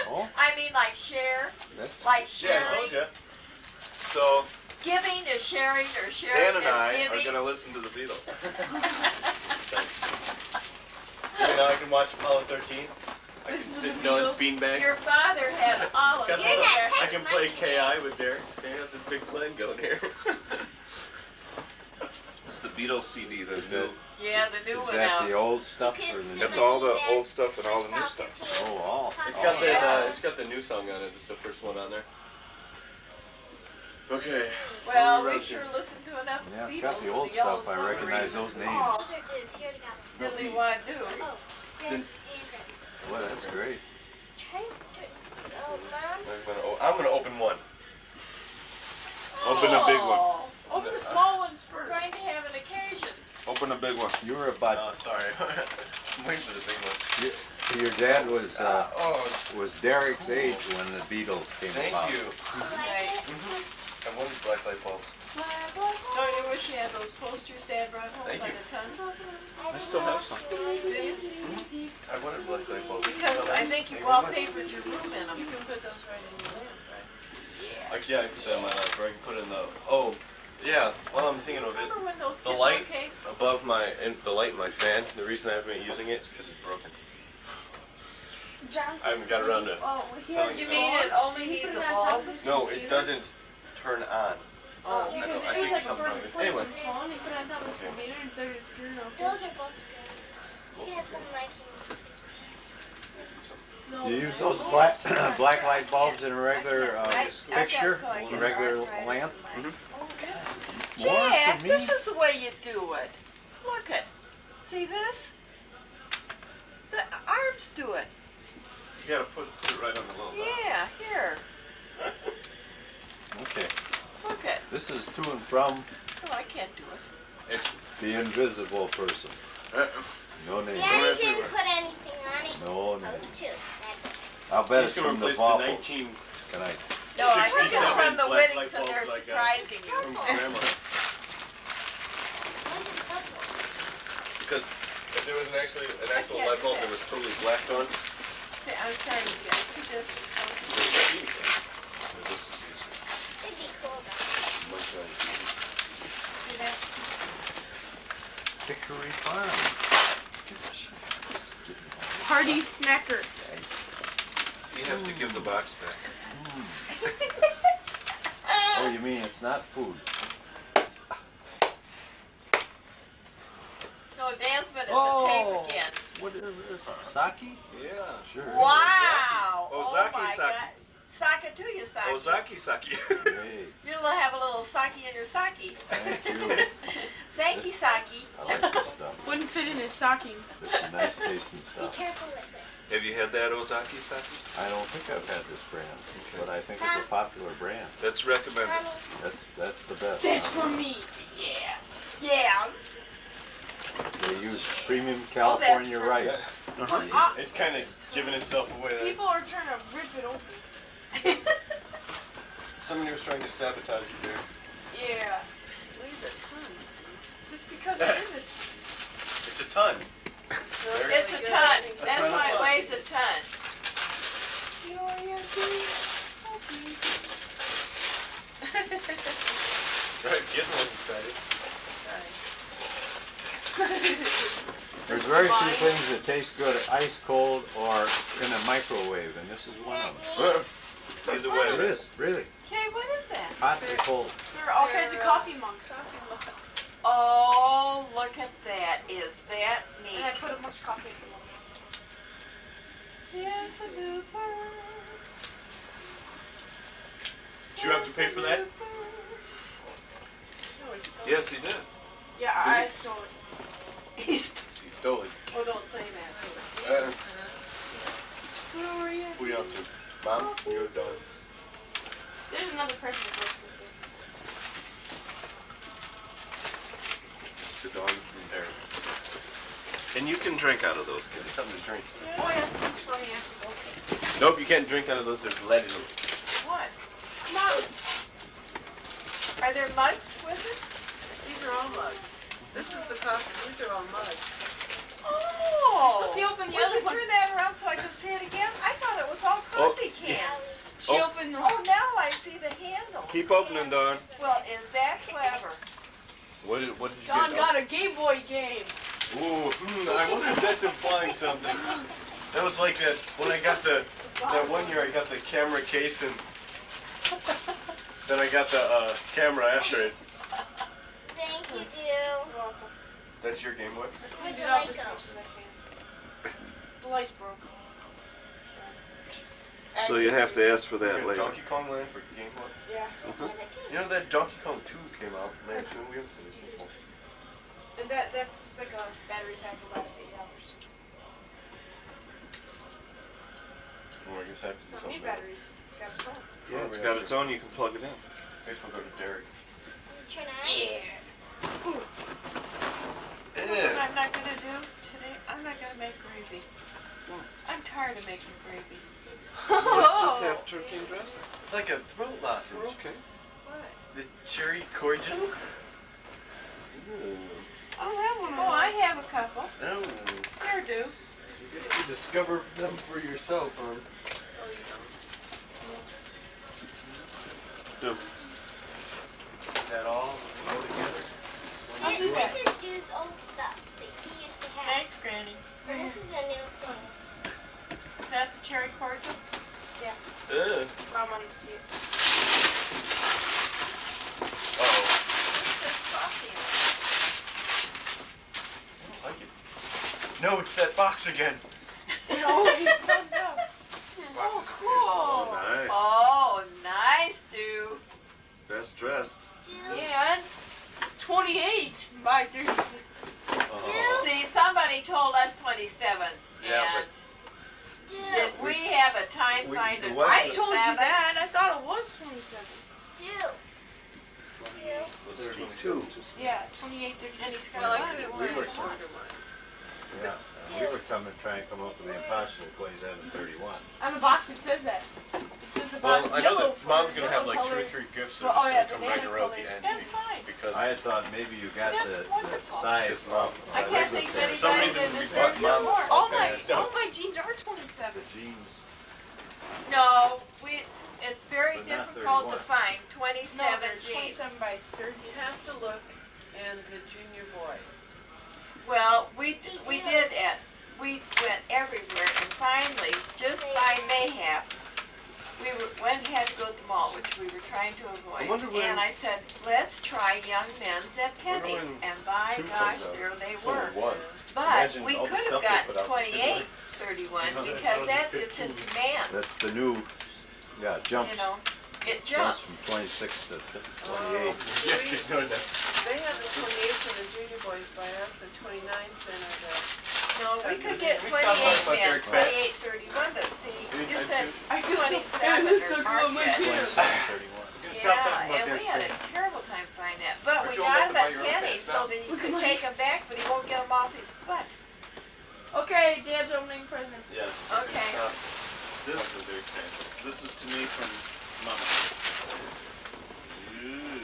Oh, I mean, like share, that's like Yeah, I sharing. told you. So Giving is sharing, or sharing Dan and is I are giving. going to listen to the Beatles. So now I can watch Apollo 13. I can Listen to sit the in Dylan's Beatles. beanbag. Your father has all of Got it. You're this- not I can touching play my KI with Derek. They have this big plan going here. It's the Beatles CD. The Is new. it- Yeah, the new Is one that out. the old stuff You or can the see new? That's my all the feedback. old stuff and all the new About stuff. 13. Oh, all. It's Oh, got the yeah. it's got the new song on it. It's the first one on there. Okay. Well, We're we around sure here. listened to enough Yeah, it's Beatles got the and old Yellow stuff. I Submarine. recognize those names. Oh, Those are just, here we go. diddly what do. Oh, Dad's and Dad's. Well, that's great. Try I'm gonna open one. Open a big one. Oh, Open the small ones we're first. going to have an occasion. Open a big one. You were about. Oh, sorry. I'm waiting for the big one. Your dad was Oh, was Derek's age when the Beatles came thank about. you. Right. I wanted black light bulbs. Don't you wish you had those posters Dad brought home Thank by you. the ton? I still have some. Do you? I wanted black light bulbs. Because I think you Thank you very much. wallpapered your room in them. You can put those right in your lamp, right? Like, yeah, I put that in my life, or I can put it in the. Oh, yeah. While I'm thinking of it, Remember when those the kids light were okay? above my the light in my fan. The reason I haven't been using it is because it's broken. John, I haven't got around to. oh, here telling you You you. mean it only Can you needs put a it on bulb? top of his No, it computer? doesn't turn on. Oh, Yeah, I because know, I it was think like a something wrong perfect with it. place Anyway. in small, and you put it on top of his Okay. computer instead of his screen open. Those are both good. You can have some of my candy. No, You use no. those black black light bulbs in a regular I fixture, got so I a can regular arthritis lamp. in my- More Jack, for me. this is the way you do it. Look it. See this? The arms do it. You gotta put it right on the little. Yeah, here. Okay, Look it. this is to and from Oh, I can't do it. It's the invisible person. No name. Daddy didn't put anything on it. No Those name. two. I'll bet He's it's gonna from the replace the Vaupels. 19. Can I? No, I think it's 67 from the black weddings light and they're bulbs I got surprising you. from Grandma. Because if there was an actual can't light bulb do that that. was totally black on, Okay, I'm sorry, Jack. You just- It'd be cool though. see that? Hickory Farm. Hearty snacker. you have to give the box back. Oh, you mean it's not food? No, advancement is Oh. the tape again. What is this? Sake? Yeah. Sure. Wow! Ozaki Oh my sake. God. Sake to you, sake. Ozaki sake. Hey, You'll have a little sake in your sake. thank you. Thank you, sake. I like this stuff. Wouldn't fit in his stocking. It's a nice tasting Be stuff. careful with it. Have you had that Ozaki sake? I don't think I've had this brand, Okay. but I think it's a popular brand. That's recommended. Mommy, That's the best. That's for me. Yeah. Yeah. They use premium California true. rice. It's kind of giving itself away. There. People are trying to rip it open. Somebody was trying to sabotage you there. Yeah. Weighs a ton. Just because it isn't. It's a ton. It's a ton. That's why it weighs a ton. Right, Gizmo's excited. There's very few things that taste good ice cold or in a microwave, and this is one of them. Either way, It is, really. Okay, what is that? Hot and cold. There are all kinds of coffee mugs. Oh, look at that. Is that And I neat? put a bunch of coffee in the mug. Yes, I do. Did you have to pay for that? No, it's not. Yes, he did. Yeah, I stole it. He stole it. Oh, don't say that. Who you up to? Mom? Your dogs. There's another person that works with me. The dog in there. And you can drink out of those, Give kids. me something to drink. Oh, yes, this is for me after both. Nope, you can't drink out of those. There's lead in them. What? Come on. Are there mugs with it? These are all mugs. This is the coffee. These are all mugs. Oh! Let's see, open the Would other you one. turn that around so I can see it again? I thought it was all Oh. coffee cans. She Oh. opened the Oh, now I see the handle. Keep opening, Don. Well, is that clever? What did you Don get? got a Game Boy game. Ooh, I wonder if that's implying something. That was like that when I got that one year I got the camera case and then I got the camera after it. thank you, dear. That's your Game Boy? I With did the all this Legos. much as I can. The lights broke. So you have to ask for You that got later. Donkey Kong Land for Game Boy? Yeah. You know that Donkey Kong 2 came out, Land 2, we haven't played it before. And that's like a battery pack that lasts 8 hours. Well, I guess just have to do Don't something. need batteries. It's got a soul. Yeah, it's got its own, you can plug it in. I guess we'll go to Derek. Yeah. You know what I'm not gonna do today? I'm not gonna make gravy. I'm tired of making gravy. Let's just have turkey and dressing. Like a throat lozenge. Okay. What? The cherry cordial? I don't have one of Oh, those. I have a couple. Oh. Here, do. You discover them for yourself, huh? Oh, you Do. don't. Is that all together? I'll do that. This is Dude's old stuff that he used to have. Thanks, Granny. But this is a new thing. Is that the cherry cordial? Ugh. Mom wanted to see it. Oh. There's coffee in I don't like it. No, it's that box again. No, he thumbs up. Oh, cool. Nice. Oh, nice, dude. Best dressed. And 28 by 30. See, somebody told us 27, Yeah, and Dude, did we have a time we- finder? it was I the- told you 27? that. I thought it was 27. dude. There's 2. Yeah, 28, 30. And he's got Well, a I lot. couldn't We find were the order one. Yeah, and we were coming, trying to come up with the impossible 2731. On the box it says that. It says the Well, box I know yellow that Mom's gonna have yellow like 2 or color. 3 gifts that Well, are oh, just yeah, gonna come right in a row at the banana end. colored. That's fine. Because I had thought maybe you got That's the wonderful. size wrong. I can't think of For some anybody reason that we deserves bought it Mom- more. All Okay. my jeans are 27. The jeans. No, it's very But not difficult to 31. find No, 27 they're jeans. 27 by 30. You have to look in the junior boys. Well, we Me too. did it. We went everywhere, and finally, just by mayhap, we went had to go to the mall, which we were trying to avoid. wonder when- And I said, let's try Young Men's at Wonder Penny's, when and by Truth gosh, comes out. there they So were. what? But Imagine we all the could have stuff they gotten put out for 28, 31 because that it's in demand. That's the new, yeah, jumps. You know, it Jumps jumps. from 26 to 28. Yeah, she's doing that. They have the 28th for the junior boys by us, the 29th and No, we could get We stopped 28 talking about men, Derek Bennett. 28, 31, but see, Dude, you I said do- I feel so 27 it's so or cool. My market. jeans. 2731. We're gonna stop talking Yeah, about and we Derek's had a pants. terrible time finding that. But But we you'll have got to him buy at your own Penny's pants so now. that he could take them back, but he won't get them off his foot. Okay, Dad's opening present. Yeah. Okay. This is to me from Mama.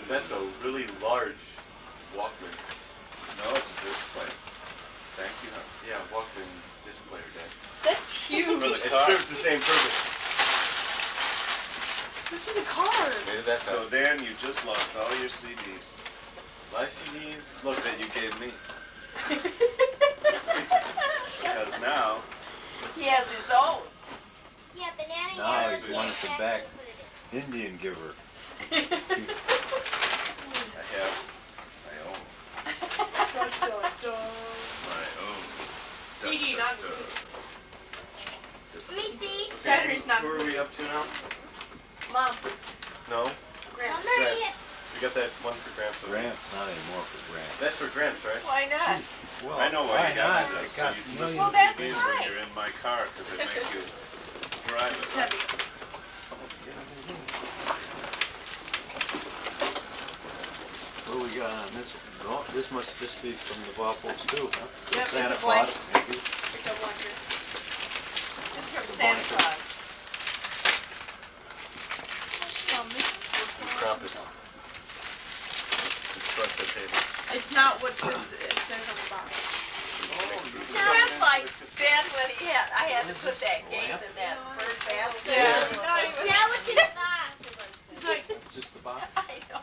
That's a really large Walkman. No, it's a disc player. Thank you. Yeah, Walkman disc player, Dad. That's huge. For the It car. serves the same purpose. This is a card. Maybe that's So Dan, you just lost all your CDs. my CD. Look, that you gave me. Because now, He has his own. Yeah, banana Now yellow he wants can't it back. included. Indian giver. I have my own. Dun, dun, dun. My own. CD, not Let me see. battery's not. Who are we up to now? Mom. No, I'm Grant. ready. we got that one for Gramps. Gramps, not anymore for Gramps. That's for Gramps, right? Why not? Well, I know why you got not? this. I So got you can millions listen Well, to that's CDs right. when you're in my car because it makes you drive It's it. heavy. What do we got on this one? Oh, this must just be from the Vaupels too, huh? Yep, it's Santa a blank. Claus, maybe. It's a blanket. It's from Santa Claus. Krampus. Trucks at table. It's not what it says on the box. Sounds like Ben when I had to put that gate in that bird basket. Yeah. No, he It's was- now what's in the box. It's like, It's just the box. I know.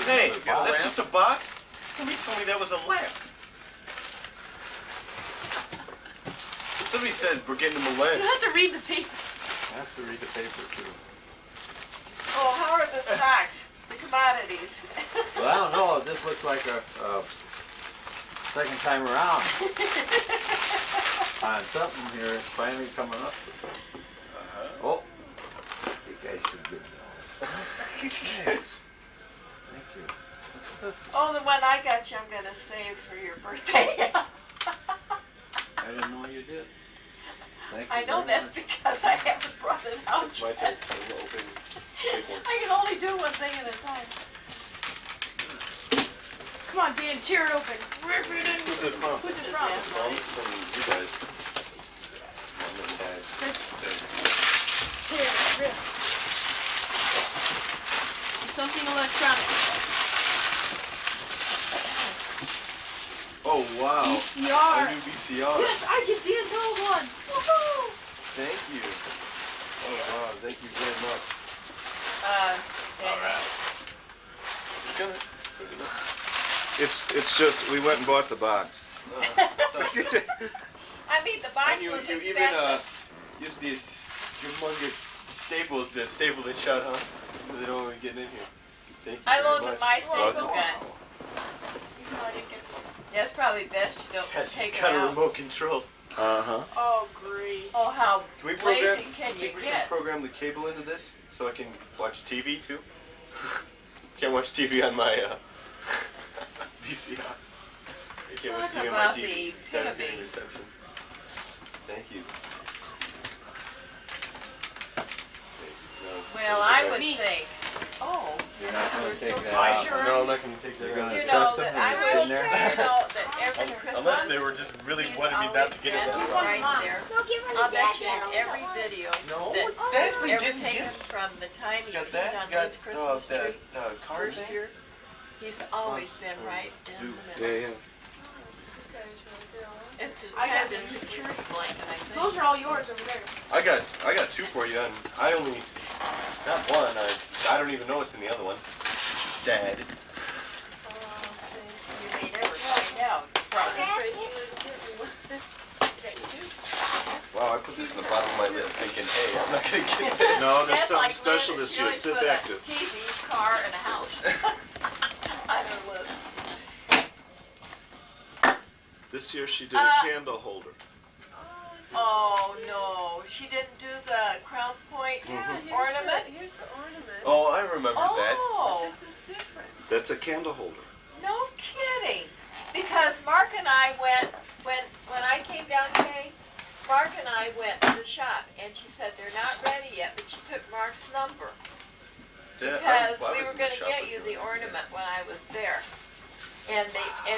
Hey, Another box. that's just a box? Somebody told me that was a lamp. Somebody said we're getting him a you lamp. have to read the paper. I have to read the paper too. Oh, how are the stocks, the commodities? Well, I don't know, this looks like a second time around. On something here, it's finally coming up. Oh, you guys should give me all this. Thanks. Thank you. Oh, the one I got you, I'm gonna save for your birthday. I didn't know you did. Thank you I know very that's much. because I haven't brought it out It's my turn. yet. I'm gonna open big one. I can only do one thing at a time. Come on, Dan, tear it open. Rip it in. Who's it from? Who's it from? Mom, from you guys. Mom and Dad. Tear it, rip. It's something electronic. Oh wow. VCR. A new VCR. Yes, I get Dan's old one. Woohoo! Thank you. Oh wow, thank you very much. Alright. It's gonna. Good enough. It's just we went and bought the box. I mean, the box And you was even expensive. use these humongous staples to staple it shut, huh? So they don't want to get in here. Thank you I very loaned much. my staple Welcome. gun. Yeah, it's probably best you don't Yes, take it's it got a out. remote control. Uh-huh. Oh, great. Oh, how Can we program? blazing can you think we can get? program the cable into this so I can watch TV too? Can't watch TV on my VCR. I can't watch Talk TV on my about TV. the It's got a Tinnabee. good reception. Thank you. Well, I would think. Oh. You're not gonna There's take no that picture. out. No, I'm not going to take that You're out. gonna You trust know them that I when will it's in sure there? you know that every Christmas. Unless they were just really he's wanted me not to get it always that been right. right there. No, give her I'll to bet Dad. you in every video No, that Dad, we ever didn't taken give. from the time he Got peed that? on Got Dave's Christmas that tree, card first thing? year, he's always been right in the middle. Yeah, yeah. It's his I kind got of security blanket, I think. Those are all yours over there. I got two for you, and I only got one. I don't even know what's in the other one. Dad. You may never find out. So. Wow, I put this in the bottom of my list thinking, hey, I'm not gonna get this. No, there's That's something like special Lynn, this she year. always Sit put active. a TV, car, and a house on her list. This year she did a candle holder. Oh no, she didn't do the crown point ornament. Here's the ornament. Oh, I remember that. Oh, This is different. That's a candle holder. no kidding. Because Mark and I went when I came down today. Mark and I went to the shop, and she said they're not ready yet, but she took Mark's number because we were going to get you the ornament when I was there, and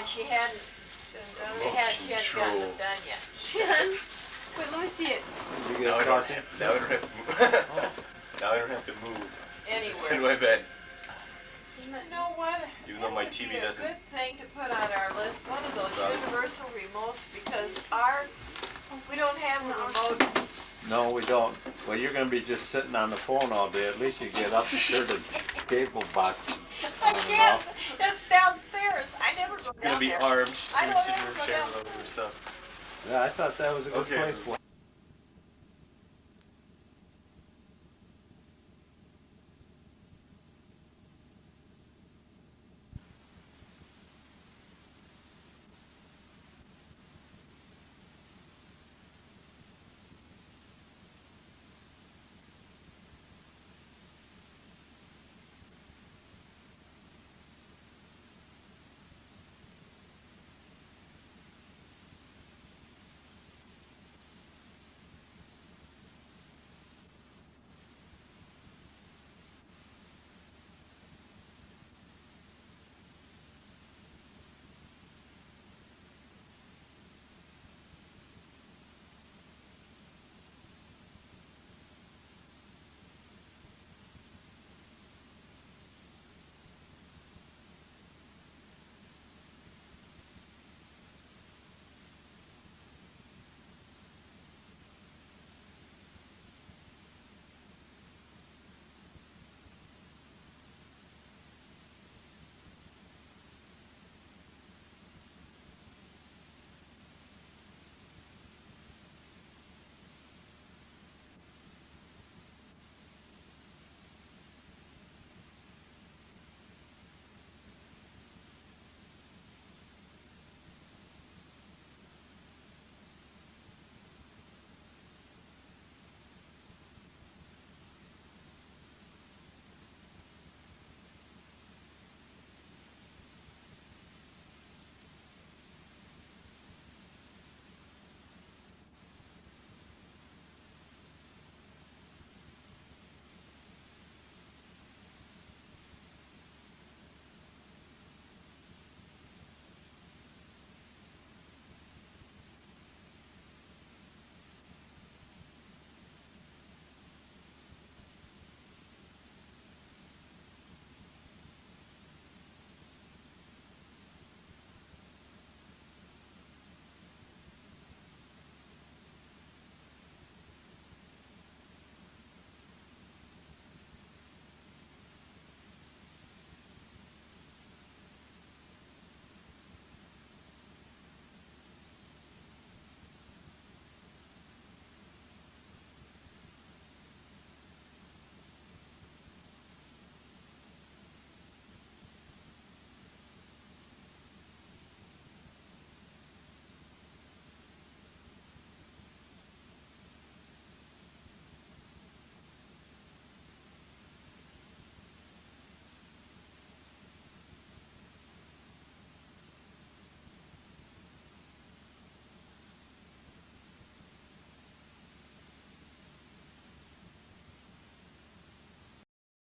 she hadn't she hadn't gotten them done yet. Yes. Wait, let me see it. Did you Now get I a don't sausage? have, now I don't have to move. Now I don't have to move. Sit in Anywhere. my bed. You know what? Even though my That would TV be a doesn't- good thing to put on our list, one of those Value. universal remotes, because we don't have a remote. No, we don't. Well, you're gonna be just sitting on the phone all day. At least you get up and turn the cable box I on and can't. off. It's downstairs. I never go I'm gonna down be there. armed, I doing don't sitting ever in go a chair down. with other stuff. Yeah, I thought that was a good Okay. place for